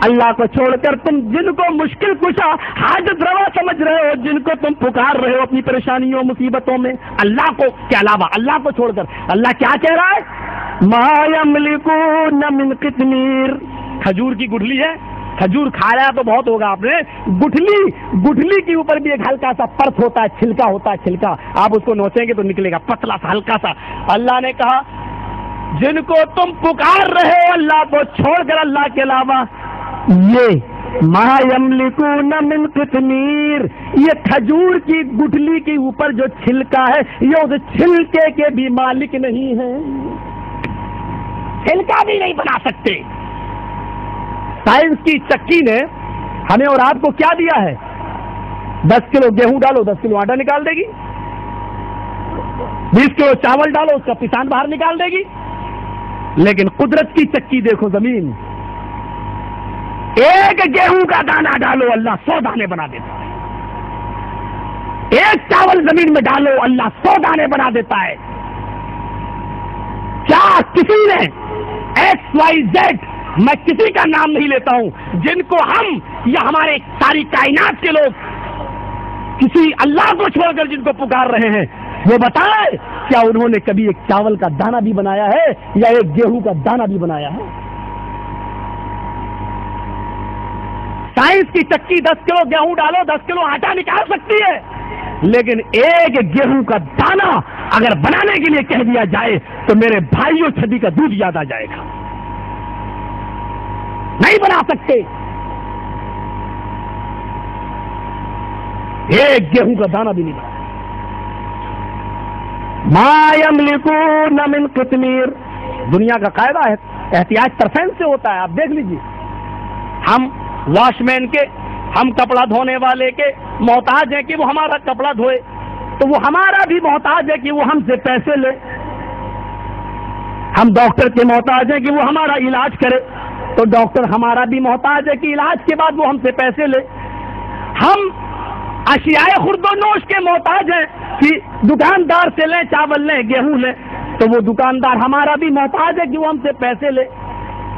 اللہ کو چھوڑ کر تم جن کو مشکل کشا حاجت روا سمجھ رہے ہو، جن کو تم پکار رہے ہو اپنی پریشانیوں مصیبتوں میں، اللہ کو کے علاوہ، اللہ کو چھوڑ کر، اللہ کیا کہہ رہا ہے؟ ما یملکون من قطمیر، کھجور کی گٹھلی ہے، کھجور کھایا تو بہت ہوگا آپ نے، گٹھلی کے اوپر بھی ایک ہلکا سا پرت ہوتا ہے، چھلکا ہوتا ہے، چھلکا، آپ اس کو نوچیں گے تو نکلے گا پتلا سا ہلکا سا۔ اللہ نے کہا جن کو تم پکار رہے ہو اللہ کو چھوڑ کر اللہ کے علاوہ، یہ ما یملکون من قطمیر، یہ کھجور کی گٹھلی کے اوپر جو چھلکا ہے یہ اس چھلکے کے بھی مالک نہیں ہے، چھلکا بھی نہیں بنا سکتے۔ سائنس کی چکی نے ہمیں اور آپ کو کیا دیا ہے؟ 10 کلو گیہوں ڈالو 10 کلو آٹا نکال دے گی، 20 کلو چاول ڈالو اس کا پسان باہر نکال دے گی۔ لیکن قدرت کی چکی دیکھو، زمین، ایک گیہوں کا دانہ ڈالو اللہ 100 دانے بنا دیتا ہے، ایک چاول زمین میں ڈالو اللہ 100 دانے بنا دیتا ہے۔ کیا کسی نے XYZ، میں کسی کا نام نہیں لیتا ہوں، جن کو ہم یا ہمارے ساری کائنات کے لوگ کسی اللہ کو چھوڑ کر جن کو پکار رہے ہیں، وہ بتائیں کیا انہوں نے کبھی ایک چاول کا دانہ بھی بنایا ہے یا ایک گیہوں کا دانہ بھی بنایا ہے؟ سائنس کی چکی 10 کلو گیہوں ڈالو 10 کلو آٹا نکال سکتی ہے، لیکن ایک گیہوں کا دانہ اگر بنانے کے لیے کہہ دیا جائے تو میرے بھائیوں چھدی کا دودھ یاد آ جائے گا، نہیں بنا سکتے، ایک گیہوں کا دانہ بھی نہیں بنا۔ ما یملکون من قطمیر، دنیا کا قاعدہ ہے، احتیاط طرفین سے ہوتا ہے، آپ دیکھ لیجیے، ہم واش مین کے، ہم کپڑا دھونے والے کے محتاج ہیں کہ وہ ہمارا کپڑا دھوئے، تو وہ ہمارا بھی محتاج ہے کہ وہ ہم سے پیسے لے، ہم ڈاکٹر کے محتاج ہیں کہ وہ ہمارا علاج کرے، تو ڈاکٹر ہمارا بھی محتاج ہے کہ علاج کے بعد وہ ہم سے پیسے لے، ہم اشیاء خرد و نوش کے محتاج ہیں کہ دکاندار سے لیں، چاول لیں، گیہوں لیں، تو وہ دکاندار ہمارا بھی محتاج ہے کہ وہ ہم سے پیسے لے۔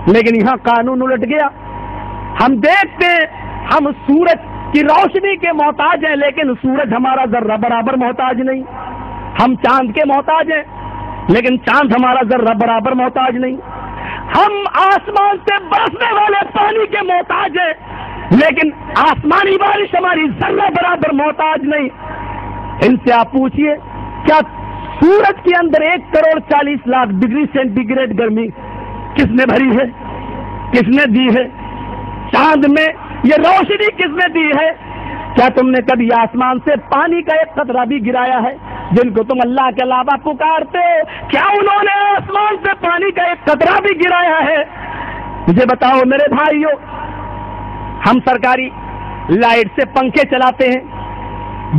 لیکن یہاں قانون الٹ گیا، ہم دیکھتے ہیں ہم سورج کی روشنی کے محتاج ہیں، لیکن سورج ہمارا ذرہ برابر محتاج نہیں، ہم چاند کے محتاج ہیں لیکن چاند ہمارا ذرہ برابر محتاج نہیں، ہم آسمان سے برسنے والے پانی کے محتاج ہیں لیکن آسمانی بارش ہماری ذرہ برابر محتاج نہیں. ان سے آپ پوچھئے کیا سورج کے اندر 1,40,00,000 ڈگری سینٹی گریڈ گرمی کس نے بھری ہے؟ کس نے دی ہے؟ چاند میں یہ روشنی کس نے دی ہے؟ کیا تم نے کبھی آسمان سے پانی کا ایک قطرہ بھی گرایا ہے؟ جن کو تم اللہ کے علاوہ پکارتے ہو کیا انہوں نے آسمان سے پانی کا ایک قطرہ بھی گرایا ہے؟ مجھے بتاؤ میرے بھائیو، ہم سرکاری لائٹ سے پنکھے چلاتے ہیں،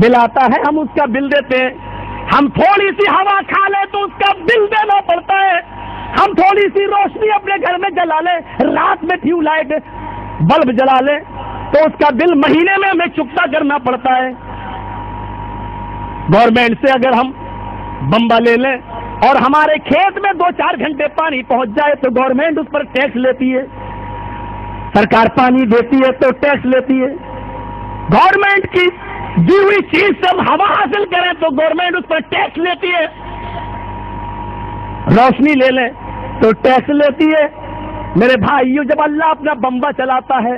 بل آتا ہے، ہم اس کا بل دیتے ہیں. ہم تھوڑی سی ہوا کھا لیں تو اس کا بل دینا پڑتا ہے. ہم تھوڑی سی روشنی اپنے گھر میں جلا لیں، رات میں ٹیوب لائٹ بلب جلا لیں تو اس کا بل مہینے میں ہمیں چکتا کرنا پڑتا ہے. گورنمنٹ سے اگر ہم بمبا لے لیں اور ہمارے کھیت میں 2-4 گھنٹے پانی پہنچ جائے تو گورنمنٹ اس پر ٹیکس لیتی ہے. سرکار پانی دیتی ہے تو ٹیکس لیتی ہے. گورنمنٹ کی دی ہوئی چیز سے ہم ہوا حاصل کریں تو گورنمنٹ اس پر ٹیکس لیتی ہے. روشنی لے لیں تو ٹیکس لیتی ہے. میرے بھائیو، جب اللہ اپنا بمبا چلاتا ہے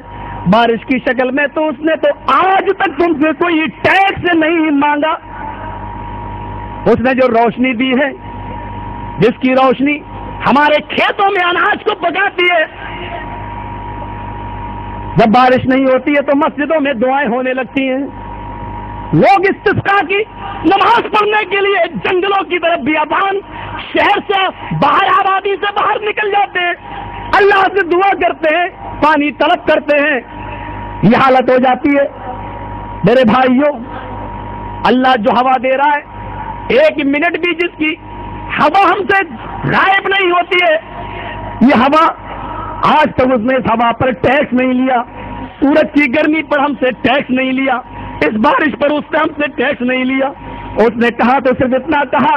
بارش کی شکل میں تو اس نے تو آج تک تم سے کوئی ٹیکس نہیں مانگا. اس نے جو روشنی دی ہے، جس کی روشنی ہمارے کھیتوں میں اناج کو پکاتی ہے، جب بارش نہیں ہوتی ہے تو مسجدوں میں دعائیں ہونے لگتی ہیں. لوگ استسقا کی نماز پڑھنے کے لیے جنگلوں کی طرف بیابان شہر سے باہر، آبادی سے باہر نکل جاتے ہیں، اللہ سے دعا کرتے ہیں، پانی طلب کرتے ہیں. یہ حالت ہو جاتی ہے. میرے بھائیوں، اللہ جو ہوا دے رہا ہے، ایک منٹ بھی جس کی ہوا ہم سے غائب نہیں ہوتی ہے، یہ ہوا آج تک اس نے اس ہوا پر ٹیکس نہیں لیا. سورج کی گرمی پر ہم سے ٹیکس نہیں لیا، اس بارش پر اس نے ہم سے ٹیکس نہیں لیا. اس نے کہا تو صرف اتنا کہا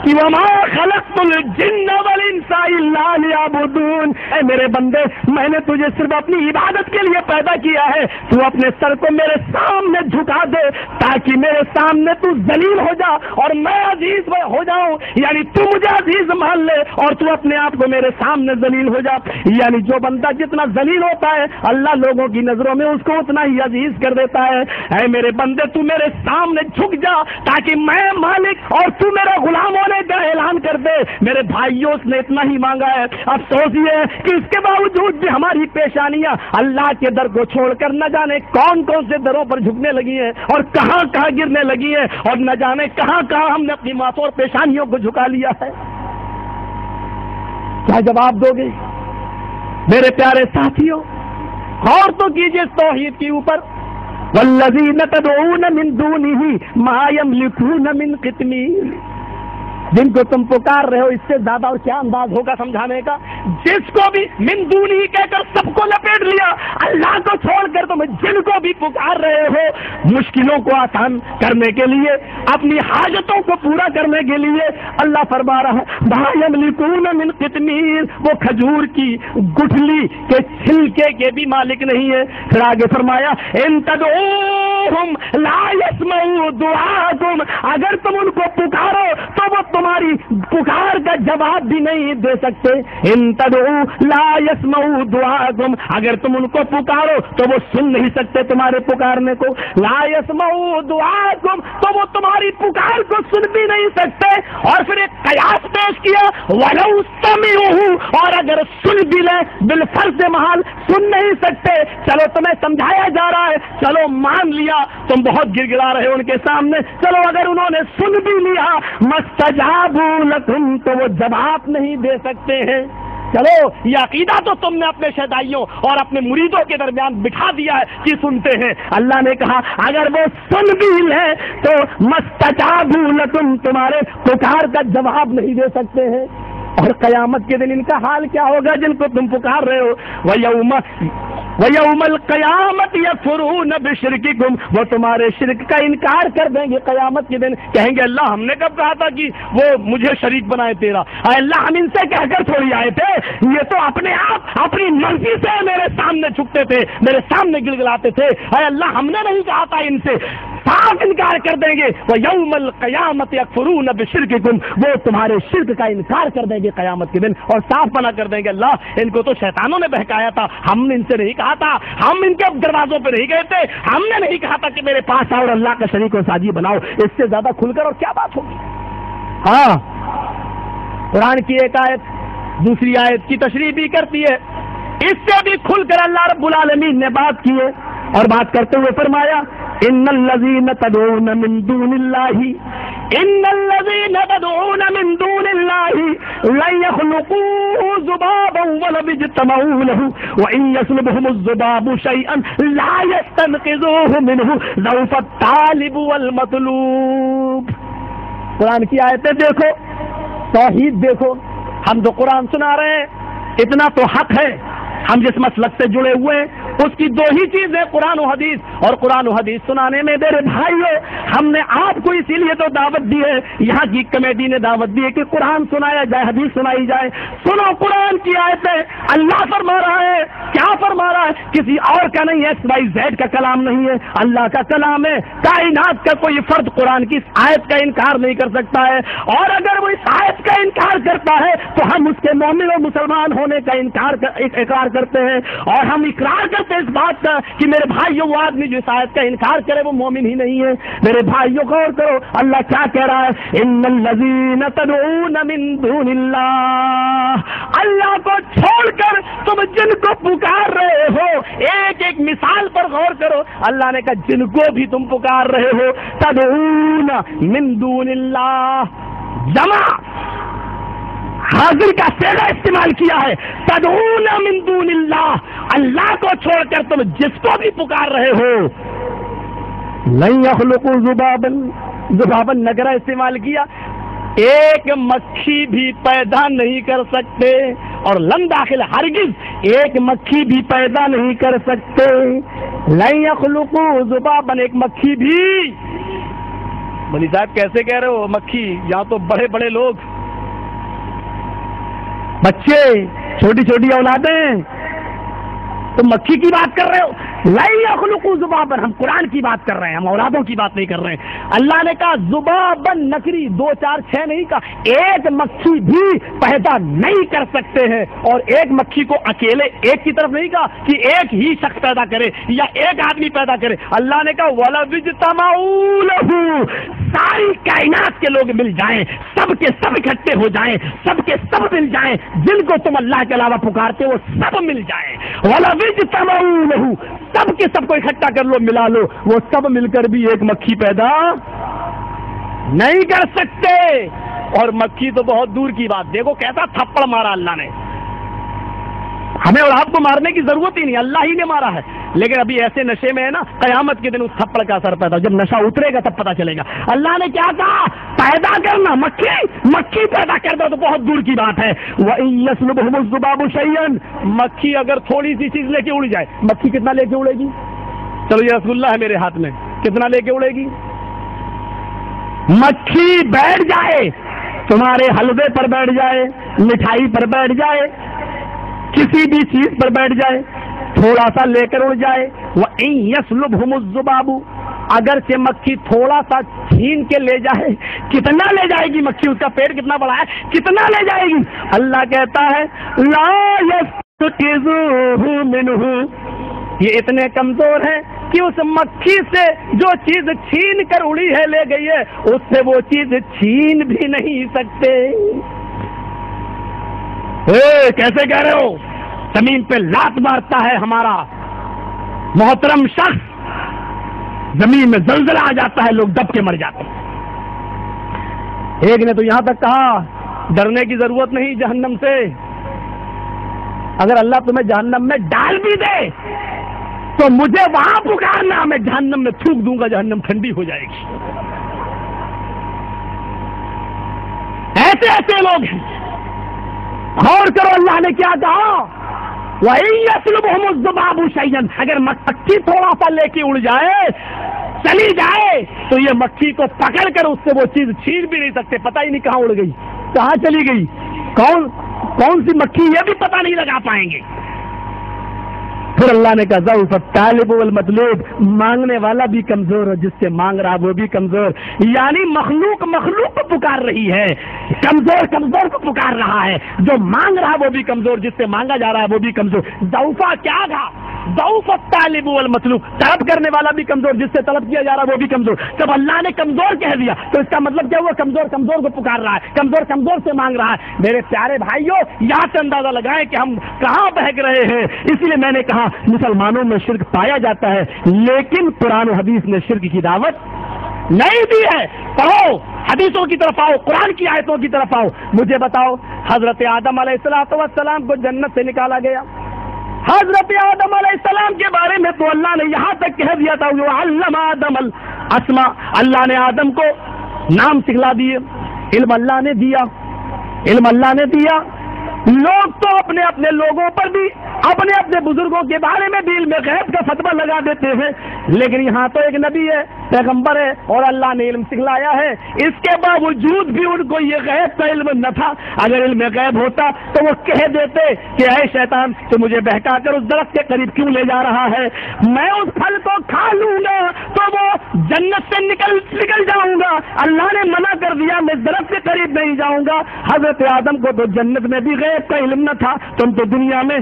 کہ وما خلقت الجن والانس الا لیعبدون. اے میرے بندے، میں نے تجھے صرف اپنی عبادت کے لیے پیدا کیا ہے. تو اپنے سر کو میرے سامنے جھکا دے تاکہ میرے سامنے تو ذلیل ہو جا اور میں عزیز ہو جاؤں. یعنی تو مجھے عزیز مان لے اور تو اپنے آپ کو میرے سامنے ذلیل ہو جا. یعنی جو بندہ جتنا ذلیل ہوتا ہے اللہ لوگوں کی نظروں میں اس کو اتنا ہی عزیز کر دیتا ہے. اے میرے بندے، تو میرے سامنے جھک جا تاکہ میں مالک اور تو میرا غلام ہونے کا اعلان کر دے. میرے بھائیوں، اس نے اتنا ہی مانگا ہے. افسوس یہ ہے کہ اس کے باوجود بھی ہماری پیشانیاں اللہ کے در کو چھوڑ کر نہ جانے کون کون سے دروں پر جھکنے لگی ہیں اور کہاں کہاں گرنے لگی ہیں اور نہ جانے کہاں کہاں ہم نے اپنی ماتوں اور پیشانیوں کو جھکا لیا ہے. کیا جواب دو گے میرے پیارے ساتھیوں؟ غور تو کیجیے اس توحید کے اوپر. والذین تدعون من دونہ ما یملکون من قطمیر. جن کو تم پکار رہے ہو، اس سے زیادہ اور کیا انداز ہوگا سمجھانے کا؟ جس کو بھی من دون ہی کہہ کر سب کو لپیٹ لیا. اللہ کو چھوڑ کر تم جن کو بھی پکار رہے ہو مشکلوں کو آسان کرنے کے لیے، اپنی حاجتوں کو پورا کرنے کے لیے، اللہ فرما رہا ہے ما یملکون من قطمیر. وہ کھجور کی گٹھلی کے چھلکے کے بھی مالک نہیں ہے. پھر آگے فرمایا ان تدعوہم لا یسمعوا دعاءکم. اگر تم ان کو پکارو تو وہ تمہاری پکار کا جواب بھی نہیں دے سکتے. ان تدعو لا یسمعوا دعاءکم. اگر تم ان کو پکارو تو وہ سن نہیں سکتے تمہارے پکارنے کو. لا یسمعوا دعاءکم، تو وہ تمہاری پکار کو سن بھی نہیں سکتے. اور پھر ایک قیاس پیش کیا ولو سمعوہ، اور اگر سن بھی لیں بالفرض محال سن نہیں سکتے. چلو تمہیں سمجھایا جا رہا ہے، چلو مان لیا تم بہت گر گڑا رہے ہو ان کے سامنے. چلو اگر انہوں نے سن بھی لیا مستجابوا لکم، تو وہ جواب نہیں دے سکتے ہیں. چلو یہ عقیدہ تو تم نے اپنے شہدائیوں اور اپنے مریدوں کے درمیان بٹھا دیا ہے کہ سنتے ہیں. اللہ نے کہا اگر وہ سن بھی لیں تو مستجابوا لکم، تمہارے پکار کا جواب نہیں دے سکتے ہیں. اور قیامت کے دن ان کا حال کیا ہوگا جن کو تم پکار رہے ہو؟ وَيَوْمَ الْقِيَامَةِ يَكْفُرُونَ بِشِرْكِكُمْ. وہ تمہارے شرک کا انکار کر دیں گے قیامت کے دن. کہیں گے اللہ ہم نے کب کہا تھا کہ وہ مجھے شریک بنائے تیرا؟ اے اللہ ہم ان سے کہہ کر تھوڑی آئے تھے، یہ تو اپنے آپ اپنی مرضی سے میرے سامنے جھکتے تھے، میرے سامنے گڑگڑاتے تھے. اے اللہ ہم نے نہیں کہا تھا ان سے. صاف انکار کر دیں گے. وَيَوْمَ الْقِيَامَةِ يَكْفُرُونَ بِشِرْكِكُمْ، وہ تمہارے شرک کا انکار کر دیں گے قیامت کے دن اور صاف منع کر دیں گے اللہ ان کو تو شیطانوں نے بہکایا تھا، ہم نے ان سے نہیں کہا تھا، ہم ان کے دروازوں پہ نہیں گئے تھے، ہم نے نہیں کہا تھا کہ میرے پاس آؤ اور اللہ کا شریک و ساجی بناؤ. اس سے زیادہ کھل کر اور کیا بات ہوگی؟ ہاں، قرآن کی ایک آیت دوسری آیت کی تشریح بھی کرتی ہے. اس سے بھی کھل کر اللہ رب العالمین نے بات کی ہے اور بات کرتے ہوئے فرمایا ان الذین تدعون من دون اللہ ان الذین تدعون من دون اللہ لن يخلقوا ذبابا ولو اجتمعوا له وان يسلبهم الذباب شيئا لا يستنقذوه منه ضعف الطالب والمطلوب. قرآن کی آیتیں دیکھو، توحید دیکھو. ہم جو قرآن سنا رہے ہیں اتنا تو حق ہے، ہم جس مسلک سے جڑے ہوئے ہیں اس کی دو ہی چیز ہے، قرآن و حدیث. اور قرآن و حدیث سنانے میں میرے بھائیو ہم نے آپ کو اسی لیے تو دعوت دی ہے، یہاں کی کمیٹی نے دعوت دی ہے کہ قرآن سنایا جائے، حدیث سنائی جائے. سنو قرآن کی آیتیں، اللہ فرما رہا ہے. کیا فرما رہا ہے؟ کسی اور کا نہیں ہے، XYZ کا کلام نہیں ہے، اللہ کا کلام ہے. کائنات کا کوئی فرد قرآن کی اس آیت کا انکار نہیں کر سکتا ہے، اور اگر وہ اس آیت کا انکار کرتا ہے تو ہم اس کے مومن اور مسلمان ہونے کا اقرار کرتے ہیں، اور ہم اقرار کرتے ہیں اس بات کا کہ میرے بھائیوں وہ آدمی جو اس آیت کا انکار کرے وہ مومن ہی نہیں ہے. میرے بھائیوں غور کرو اللہ کیا کہہ رہا ہے، ان الذین تدعون من دون اللہ، اللہ کو چھوڑ کر تم جن کو پکار رہے ہو. ایک ایک مثال پر غور کرو. اللہ نے کہا جن کو بھی تم پکار رہے ہو، تدعون من دون اللہ، جمع حاضر کا صیغہ استعمال کیا ہے. تدعون من دون اللہ، اللہ کو چھوڑ کر تم جس کو بھی پکار رہے ہو. لن يخلقوا ذبابا، ذبابا نکرہ استعمال کیا، ایک مکھی بھی پیدا نہیں کر سکتے. اور لن داخل ہرگز ایک مکھی بھی پیدا نہیں کر سکتے. لن يخلقوا ذبابا، ایک مکھی بھی. مولوی صاحب کیسے کہہ رہے ہو مکھی؟ یہاں تو بڑے بڑے لوگ، بچے، چھوٹی چھوٹی اولادیں، تم مکھی کی بات کر رہے ہو. لا يخلقوا ذبابا، ہم قرآن کی بات کر رہے ہیں، ہم اولادوں کی بات نہیں کر رہے ہیں. اللہ نے کہا ذبابا نکری، 2 4 6 نہیں کہا، ایک مکھی بھی پیدا نہیں کر سکتے ہیں. اور ایک مکھی کو اکیلے ایک کی طرف نہیں کہا کہ ایک ہی شخص پیدا کرے یا ایک آدمی پیدا کرے. اللہ نے کہا وَلَوِ اجْتَمَعُوا لَهُ، ساری کائنات کے لوگ مل جائیں، سب کے سب اکٹھے ہو جائیں، سب کے سب مل جائیں، جن کو تم اللہ کے علاوہ پکارتے وہ سب مل جائیں. وَلَوِ اجْتَمَعُوا لَهُ، سب کے سب کو اکٹھا کر لو، ملا لو، وہ سب مل کر بھی ایک مکھی پیدا نہیں کر سکتے. اور مکھی تو بہت دور کی بات، دیکھو کیسا تھپڑ مارا اللہ نے. ہمیں اور آپ کو مارنے کی ضرورت ہی نہیں، اللہ ہی نے مارا ہے. لیکن ابھی ایسے نشے میں ہے نا، قیامت کے دن اس تھپڑ کا اثر پیدا، جب نشہ اترے گا تب پتا چلے گا. اللہ نے کیا کہا؟ پیدا کرنا، مکھی پیدا کر دو تو بہت دور کی بات ہے. وَإِن يَسْلُبْهُمُ الذُّبَابُ شَيْئًا، مکھی اگر تھوڑی سی چیز لے کے اڑ جائے، مکھی کتنا لے کے اڑے گی؟ چلو یہ رسول اللہ ہے میرے ہاتھ میں، کتنا لے کے اڑے گی؟ مکھی بیٹھ جائے تمہارے حلوے پر، بیٹھ جائے مٹھائی پر، بیٹھ جائے کسی بھی چیز پر، بیٹھ جائے، تھوڑا سا لے کر اڑ جائے. وَإِن يَسْلُبْهُمُ الذُّبَابُ، اگرچہ مکھی تھوڑا سا چھین کے لے جائے، کتنا لے جائے گی مکھی؟ اس کا پیٹ کتنا بڑا ہے، کتنا لے جائے گی؟ اللہ کہتا ہے لا يَسْتَنقِذُوهُ مِنْهُ، یہ اتنے کمزور ہیں کہ اس مکھی سے جو چیز چھین کر اڑی ہے، لے گئی ہے، اس سے وہ چیز چھین بھی نہیں سکتے. کیسے کہہ رہے ہو؟ زمین پہ لات مارتا ہے ہمارا محترم شخص، زمین میں زلزلہ آ جاتا ہے، لوگ دب کے مر جاتے ہیں. ایک نے تو یہاں تک کہا ڈرنے کی ضرورت نہیں جہنم سے، اگر اللہ تمہیں جہنم میں ڈال بھی دے تو مجھے وہاں پکارنا، میں جہنم میں تھوک دوں گا، جہنم ٹھنڈی ہو جائے گی. ایسے ایسے لوگ ہیں. غور کرو اللہ نے کیا کہا، وَإِن يَسْلُبْهُمُ الذُّبَابُ شَيْئًا، اگر مکھی تھوڑا سا لے کے اڑ جائے، چلی جائے، تو یہ مکھی کو پکڑ کر اس سے وہ چیز چھین بھی نہیں سکتے. پتہ ہی نہیں کہاں اڑ گئی، کہاں چلی گئی، کون سی مکھی، یہ بھی پتہ نہیں لگا پائیں گے. پھر اللہ نے کہا ضعف الطالب والمطلوب، مانگنے والا بھی کمزور اور جس سے مانگ رہا وہ بھی کمزور، یعنی مخلوق کو پکار رہی ہے، کمزور کو پکار رہا ہے، جو مانگ رہا وہ بھی کمزور، جس سے مانگا جا رہا ہے وہ بھی کمزور۔ ضعفا کیا تھا؟ ضعف الطالب والمطلوب، طلب کرنے والا بھی کمزور، جس سے طلب کیا جا رہا ہے وہ بھی کمزور۔ جب اللہ نے کمزور کہہ دیا تو اس کا مطلب کیا ہوا؟ کمزور کو پکار رہا ہے، کمزور سے مانگ رہا ہے۔ میرے پیارے بھائیوں، یہاں سے اندازہ لگائیں کہ ہم کہاں بہک رہے ہیں۔ اس لیے میں نے کہا مسلمانوں میں شرک پایا جاتا ہے، لیکن قرآن و حدیث نے شرک کی دعوت نہیں دی ہے۔ پڑھو، حدیثوں کی طرف آؤ، قرآن کی آیتوں کی طرف آؤ۔ مجھے بتاؤ، حضرت آدم علیہ السلام کو جنت سے نکالا گیا۔ حضرت آدم علیہ السلام کے بارے میں تو اللہ نے یہاں تک کہہ دیا تھا وَعَلَّمَ آدَمَ الْأَسْمَاءَ، اللہ نے آدم کو نام سکھلا دیے، علم اللہ نے دیا۔ لوگ تو اپنے لوگوں پر بھی، اپنے بزرگوں کے بارے میں بھی علم غیب کا فتویٰ لگا دیتے ہیں، لیکن یہاں تو ایک نبی ہے، پیغمبر ہے، اور اللہ نے علم سکھلایا ہے، اس کے باوجود بھی ان کو یہ غیب کا علم نہ تھا۔ اگر علم غیب ہوتا تو وہ کہہ دیتے کہ اے شیطان، تو مجھے بہکا کر اس درخت کے قریب کیوں لے جا رہا ہے؟ میں اس پھل کو کھا لوں گا تو وہ جنت سے نکل جاؤں گا۔ اللہ نے منع کر دیا، میں درخت کے قریب نہیں جاؤں گا۔ حضرت آدم کو تو جنت میں بھی غیب کا علم نہ تھا، تم تو دنیا میں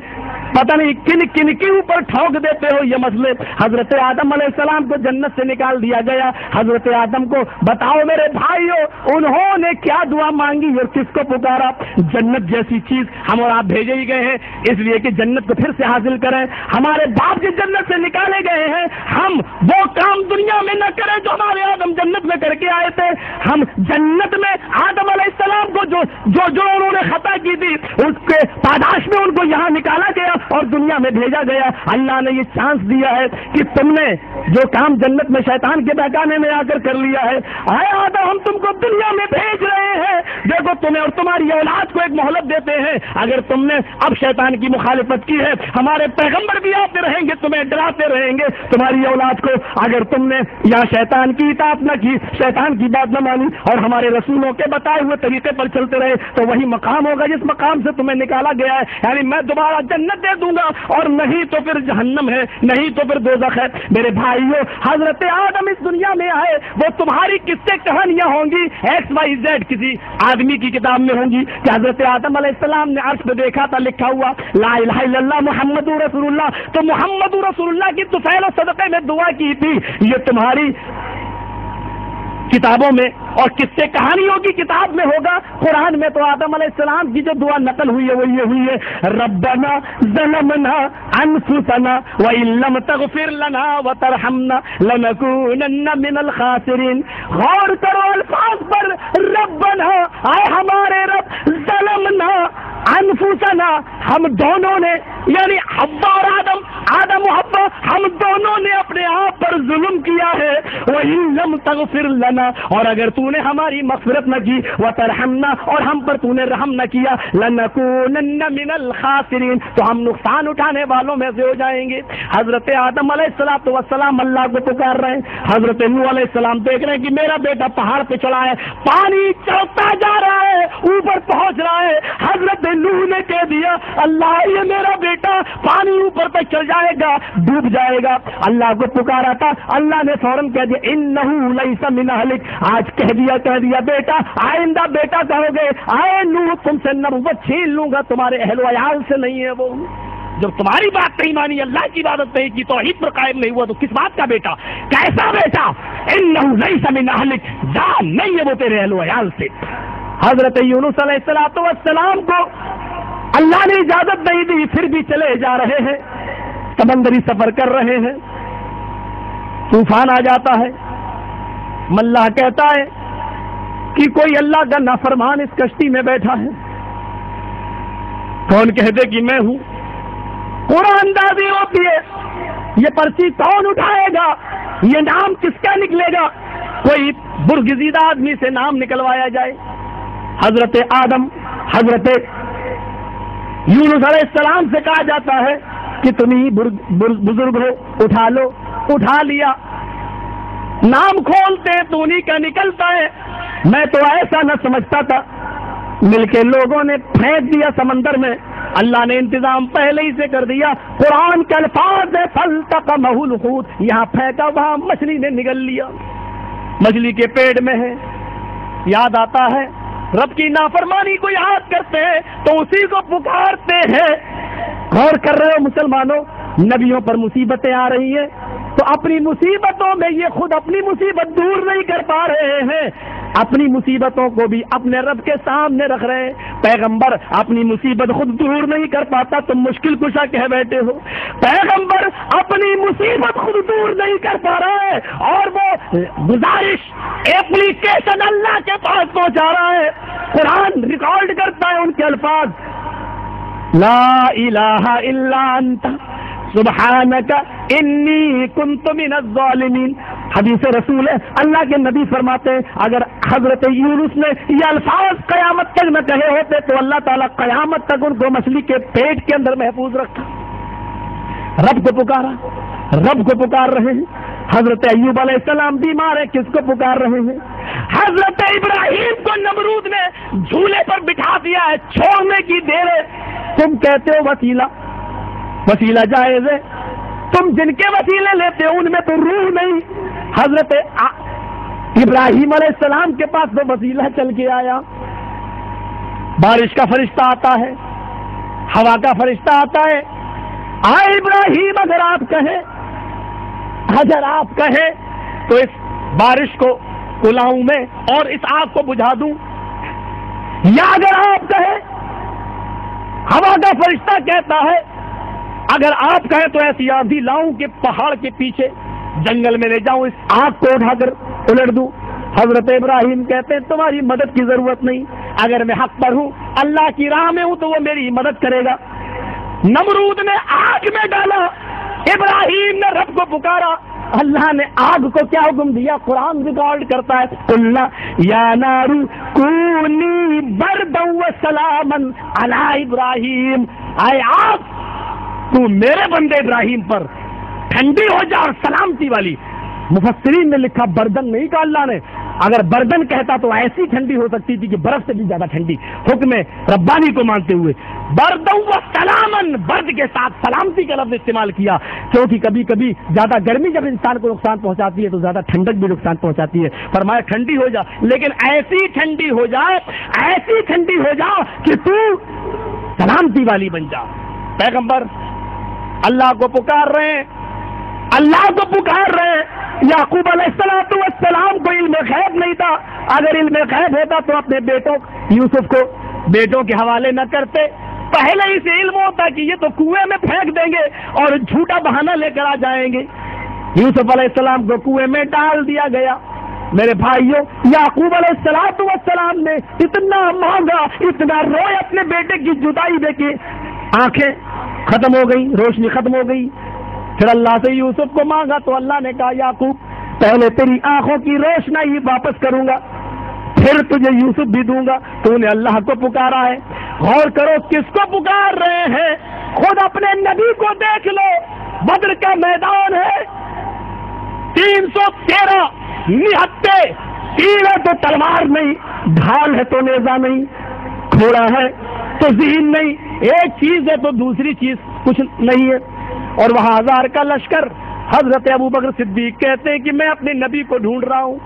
پتہ نہیں کن کے اوپر ٹھوک دیتے ہو یہ مسئلے۔ حضرت آدم علیہ السلام کو جنت سے نکال دیا گیا۔ حضرت آدم کو بتاؤ میرے بھائیو، انہوں نے کیا دعا مانگی اور کس کو پکارا؟ جنت جیسی چیز ہم اور آپ بھیجے ہی گئے ہیں اس لیے کہ جنت کو پھر سے حاصل کریں۔ ہمارے باپ جو جنت سے نکالے گئے ہیں، ہم وہ کام دنیا میں نہ کریں جو ہمارے آدم جنت میں کر کے آئے تھے۔ ہم جنت میں آدم علیہ السلام کو جو انہوں نے خطا کی تھی، اس کے پاداش میں ان کو یہاں نکالا گیا اور دنیا میں بھیجا گیا۔ اللہ نے یہ چانس دیا ہے کہ تم نے جو کام جنت میں شیطان کے بہکانے میں آ کر لیا ہے، اے آدم ہم تم کو دنیا میں بھیج رہے ہیں، دیکھو تمہیں اور تمہاری اولاد کو ایک مہلت دیتے ہیں، اگر تم نے اب شیطان کی مخالفت کی ہے، ہمارے پیغمبر بھی آتے رہیں گے، تمہیں ڈراتے رہیں گے، تمہاری اولاد کو اگر تم نے یا شیطان کی اطاعت نہ کی، شیطان کی بات نہ مانی اور ہمارے رسولوں کے بتائے ہوئے طریقے پر چلتے رہے تو وہی مقام ہوگا جس مقام سے تمہیں نکالا گیا ہے۔ یعنی میں دوبارہ جنت دے دوں گا، اور نہیں تو پھر جہنم ہے، نہیں تو پھر دوزخ ہے۔ میرے بھائیوں، حضرت آدم اس دنیا میں آئے، وہ تمہاری قصے کہانیاں ہوں گی XYZ کسی آدمی کی کتاب میں ہوں گی کہ حضرت آدم علیہ السلام نے عرش پہ دیکھا تھا لکھا ہوا لا الہ الا اللہ محمد رسول اللہ، تو محمد رسول اللہ کی طفیل و صدقے میں دعا کی تھی۔ یہ تمہاری کتابوں میں اور قصے کہانیوں کی کتاب میں ہوگا، قرآن میں تو آدم علیہ السلام کی جو دعا نقل ہوئی ہے وہ یہ ہوئی ہے ربنا ظلمنا انفسنا وان لم تغفر لنا وترحمنا لنکونن من الخاسرین۔ غور کرو الفاظ پر، ربنا، اے ہمارے رب، ظلمنا انفسنا، ہم دونوں نے یعنی حوا اور آدم و حوا، ہم دونوں نے اپنے آپ پر ظلم کیا ہے، وان لم تغفر لنا، اور اگر تو نے ہماری مغفرت نہ کی، وترحمنا، اور ہم پر تو نے رحم نہ کیا، لنکونن من الخاسرین، تو ہم نقصان اٹھانے والوں میں سے ہو جائیں گے۔ حضرت آدم علیہ السلام اللہ کو پکار رہے ہیں، حضرت نوح علیہ السلام دیکھ رہے ہیں کہ میرا بیٹا پہاڑ پہ چڑھا ہے، پانی چڑھتا جا رہا ہے، اوپر پہنچ رہا ہے۔ حضرت نوح نے کہہ دیا اللہ یہ میرا بیٹا پانی اوپر پہ چل جائے گا، ڈوب جائے گا۔ اللہ کو پکارا تھا، اللہ نے فوراً کہہ دیا انہ لیس من اہلک، آج کہہ دیا بیٹا، آئندہ بیٹا کہو گے آئے نوح تم سے نبوت چھین لوں گا، تمہارے اہل و عیال سے نہیں ہے وہ۔ جب تمہاری بات نہیں مانی، اللہ کی عبادت نہیں کی، توحید پر قائم نہیں ہوا، تو کس بات کا بیٹا؟ کیسا بیٹا؟ انہ لیس من اہلک، جان نہیں ہے وہ تیرے اہل و عیال سے۔ حضرت یونس علیہ السلام کو اللہ نے اجازت نہیں دی، پھر بھی چلے جا رہے ہیں، سمندری سفر کر رہے ہیں، طوفان آ جاتا ہے، ملاح کہتا ہے کہ کوئی اللہ کا نافرمان اس کشتی میں بیٹھا ہے، کون کہتے کہ میں ہوں؟ قرآن اندازی ہوتی ہے، یہ پرچی کون اٹھائے گا، یہ نام کس کا نکلے گا؟ کوئی برگزیدہ آدمی سے نام نکلوایا جائے۔ حضرت آدم، حضرت یونس علیہ السلام سے کہا جاتا ہے کہ تم ہی بزرگ ہو، اٹھا لو، اٹھا لیا، نام کھولتے تو انہیں کا نکلتا ہے۔ میں تو ایسا نہ سمجھتا تھا، مل کے لوگوں نے پھینک دیا سمندر میں، اللہ نے انتظام پہلے ہی سے کر دیا. قرآن کے الفاظ ہے فَالْتَقَمَهُ الْحُوتُ، یہاں پھینکا وہاں مچھلی نے نگل لیا، مچھلی کے پیٹ میں ہے. یاد آتا ہے رب کی نافرمانی کو یاد کرتے ہیں تو اسی کو پکارتے ہیں. غور کر رہے ہو مسلمانوں، نبیوں پر مصیبتیں آ رہی ہیں تو اپنی مصیبتوں میں یہ خود اپنی مصیبت دور نہیں کر پا رہے ہیں، اپنی مصیبتوں کو بھی اپنے رب کے سامنے رکھ رہے ہیں. پیغمبر اپنی مصیبت خود دور نہیں کر پاتا، تم مشکل کشا کہہ بیٹھے ہو. پیغمبر اپنی مصیبت خود دور نہیں کر پا رہا ہے اور وہ گزارش ایپلیکیشن اللہ کے پاس پہنچا رہا ہے. قرآن ریکارڈ کرتا ہے ان کے الفاظ، لا الہ الا انت سبحانک انی کنت من الظالمین. حدیث رسول ہے، اللہ کے نبی فرماتے ہیں اگر حضرت یونس نے یہ الفاظ قیامت تک نہ کہے ہوتے تو اللہ تعالیٰ قیامت تک ان کو مچھلی کے پیٹ کے اندر محفوظ رکھتا. رب کو پکارا، رب کو پکار رہے ہیں. حضرت ایوب علیہ السلام بیمار ہے، کس کو پکار رہے ہیں؟ حضرت ابراہیم کو نمرود نے جھولے پر بٹھا دیا ہے، چھوڑنے کی دیر ہے. تم کہتے ہو وسیلہ جائز ہے، تم جن کے وسیلے لیتے ہو ان میں تو روح نہیں. حضرت ابراہیم علیہ السلام کے پاس تو وسیلہ چل کے آیا. بارش کا فرشتہ آتا ہے، ہوا کا فرشتہ آتا ہے. آئے ابراہیم، اگر آپ کہیں تو اس بارش کو کلاؤں میں اور اس آگ کو بجھا دوں، یا اگر آپ کہیں ہوا کا فرشتہ کہتا ہے اگر آپ کہیں تو ایسی آندھی لاؤں کہ پہاڑ کے پیچھے جنگل میں لے جاؤں، اس آگ کو اٹھا کر الٹ دوں. حضرت ابراہیم کہتے ہیں تمہاری مدد کی ضرورت نہیں، اگر میں حق پر ہوں، اللہ کی راہ میں ہوں تو وہ میری مدد کرے گا. نمرود نے آگ میں ڈالا، ابراہیم نے رب کو پکارا، اللہ نے آگ کو کیا حکم دیا؟ قرآن ریکارڈ کرتا ہے قلنا یا نار کونی بردا وسلاما علی ابراہیم، اے آگ تو میرے بندے ابراہیم پر ٹھنڈی ہو جا اور سلامتی والی. مفسرین نے لکھا بردن نہیں کہا اللہ نے، اگر بردن کہتا تو ایسی ٹھنڈی ہو سکتی تھی کہ برف سے بھی زیادہ ٹھنڈی. حکم ربانی کو مانتے ہوئے بردن و سلامن، برد کے ساتھ سلامتی کا لفظ استعمال کیا، کیونکہ کبھی کبھی زیادہ گرمی جب انسان کو نقصان پہنچاتی ہے تو زیادہ ٹھنڈک بھی نقصان پہنچاتی ہے. فرمایا ٹھنڈی ہو جا، لیکن ایسی ٹھنڈی ہو جائے، ایسی ٹھنڈی ہو جا کہ تو سلامتی والی بن جا. پیغمبر اللہ کو پکار رہے ہیں، اللہ کو پکار رہے ہیں. یعقوب علیہ السلام کو علم غیب نہیں تھا، اگر علم غیب ہوتا تو اپنے بیٹوں یوسف کو بیٹوں کے حوالے نہ کرتے، پہلے ہی سے علم ہوتا کہ یہ تو کنویں میں پھینک دیں گے اور جھوٹا بہانہ لے کر آ جائیں گے. یوسف علیہ السلام کو کنویں میں ڈال دیا گیا. میرے بھائیوں، یعقوب علیہ السلام نے اتنا مانگا، اتنا روئے اپنے بیٹے کی جدائی دے کے، آنکھیں ختم ہو گئی، روشنی ختم ہو گئی. پھر اللہ سے یوسف کو مانگا تو اللہ نے کہا یعقوب پہلے تیری آنکھوں کی روشنائی واپس کروں گا، پھر تجھے یوسف بھی دوں گا. تو نے اللہ کو پکارا ہے. غور کرو کس کو پکار رہے ہیں، خود اپنے نبی کو دیکھ لو. بدر کا میدان ہے، 313 نہتے، تیر ہے تو تلوار نہیں، ڈھال ہے تو نیزہ نہیں، گھوڑا ہے تو ذہن نہیں، ایک چیز ہے تو دوسری چیز کچھ نہیں ہے. اور وہاں 1000 کا لشکر. حضرت ابوبکر صدیق کہتے ہیں کہ میں اپنے نبی کو ڈھونڈ رہا ہوں،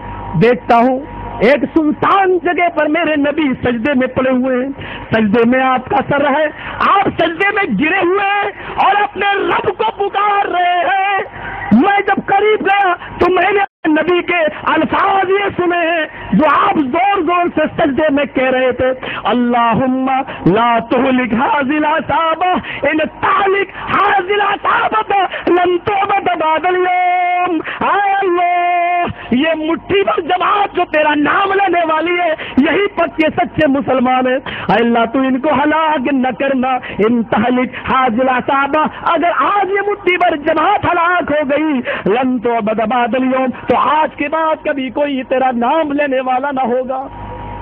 دیکھتا ہوں ایک سنسان جگہ پر میرے نبی سجدے میں پڑے ہوئے ہیں، سجدے میں آپ کا سر ہے، آپ سجدے میں گرے ہوئے ہیں اور اپنے رب کو پکار رہے ہیں. میں جب قریب گیا تو میں نے نبی کے الفاظ یہ سنے ہیں جو آپ زور زور سے سجدے میں کہہ رہے تھے، اللہم لا تہلک ھذہ العصابہ ان تہلک ھذہ العصابہ لن تعبد بعد اليوم. اے اللہ، یہ مٹھی بھر جماعت جو تیرا نام لینے والی ہے یہی پکے سچے مسلمان ہیں. اے اللہ تو ان کو ہلاک نہ کرنا. ان تہلک ھذہ العصابہ، اگر آج یہ مٹھی بھر جماعت ہلاک ہو گئی، لن تعبد بعد اليوم، تو آج کے بعد کبھی کوئی تیرا نام لینے والا نہ ہوگا.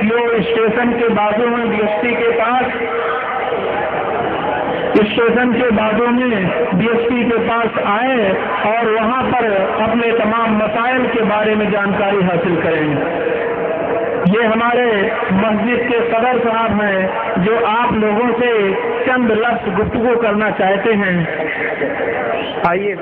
کہ وہ اسٹیشن کے بازو میں بی ایس پی کے پاس آئے اور وہاں پر اپنے تمام مسائل کے بارے میں جانکاری حاصل کریں. یہ ہمارے مسجد کے صدر صاحب ہیں جو آپ لوگوں سے چند لفظ گفتگو کرنا چاہتے ہیں. آئیے.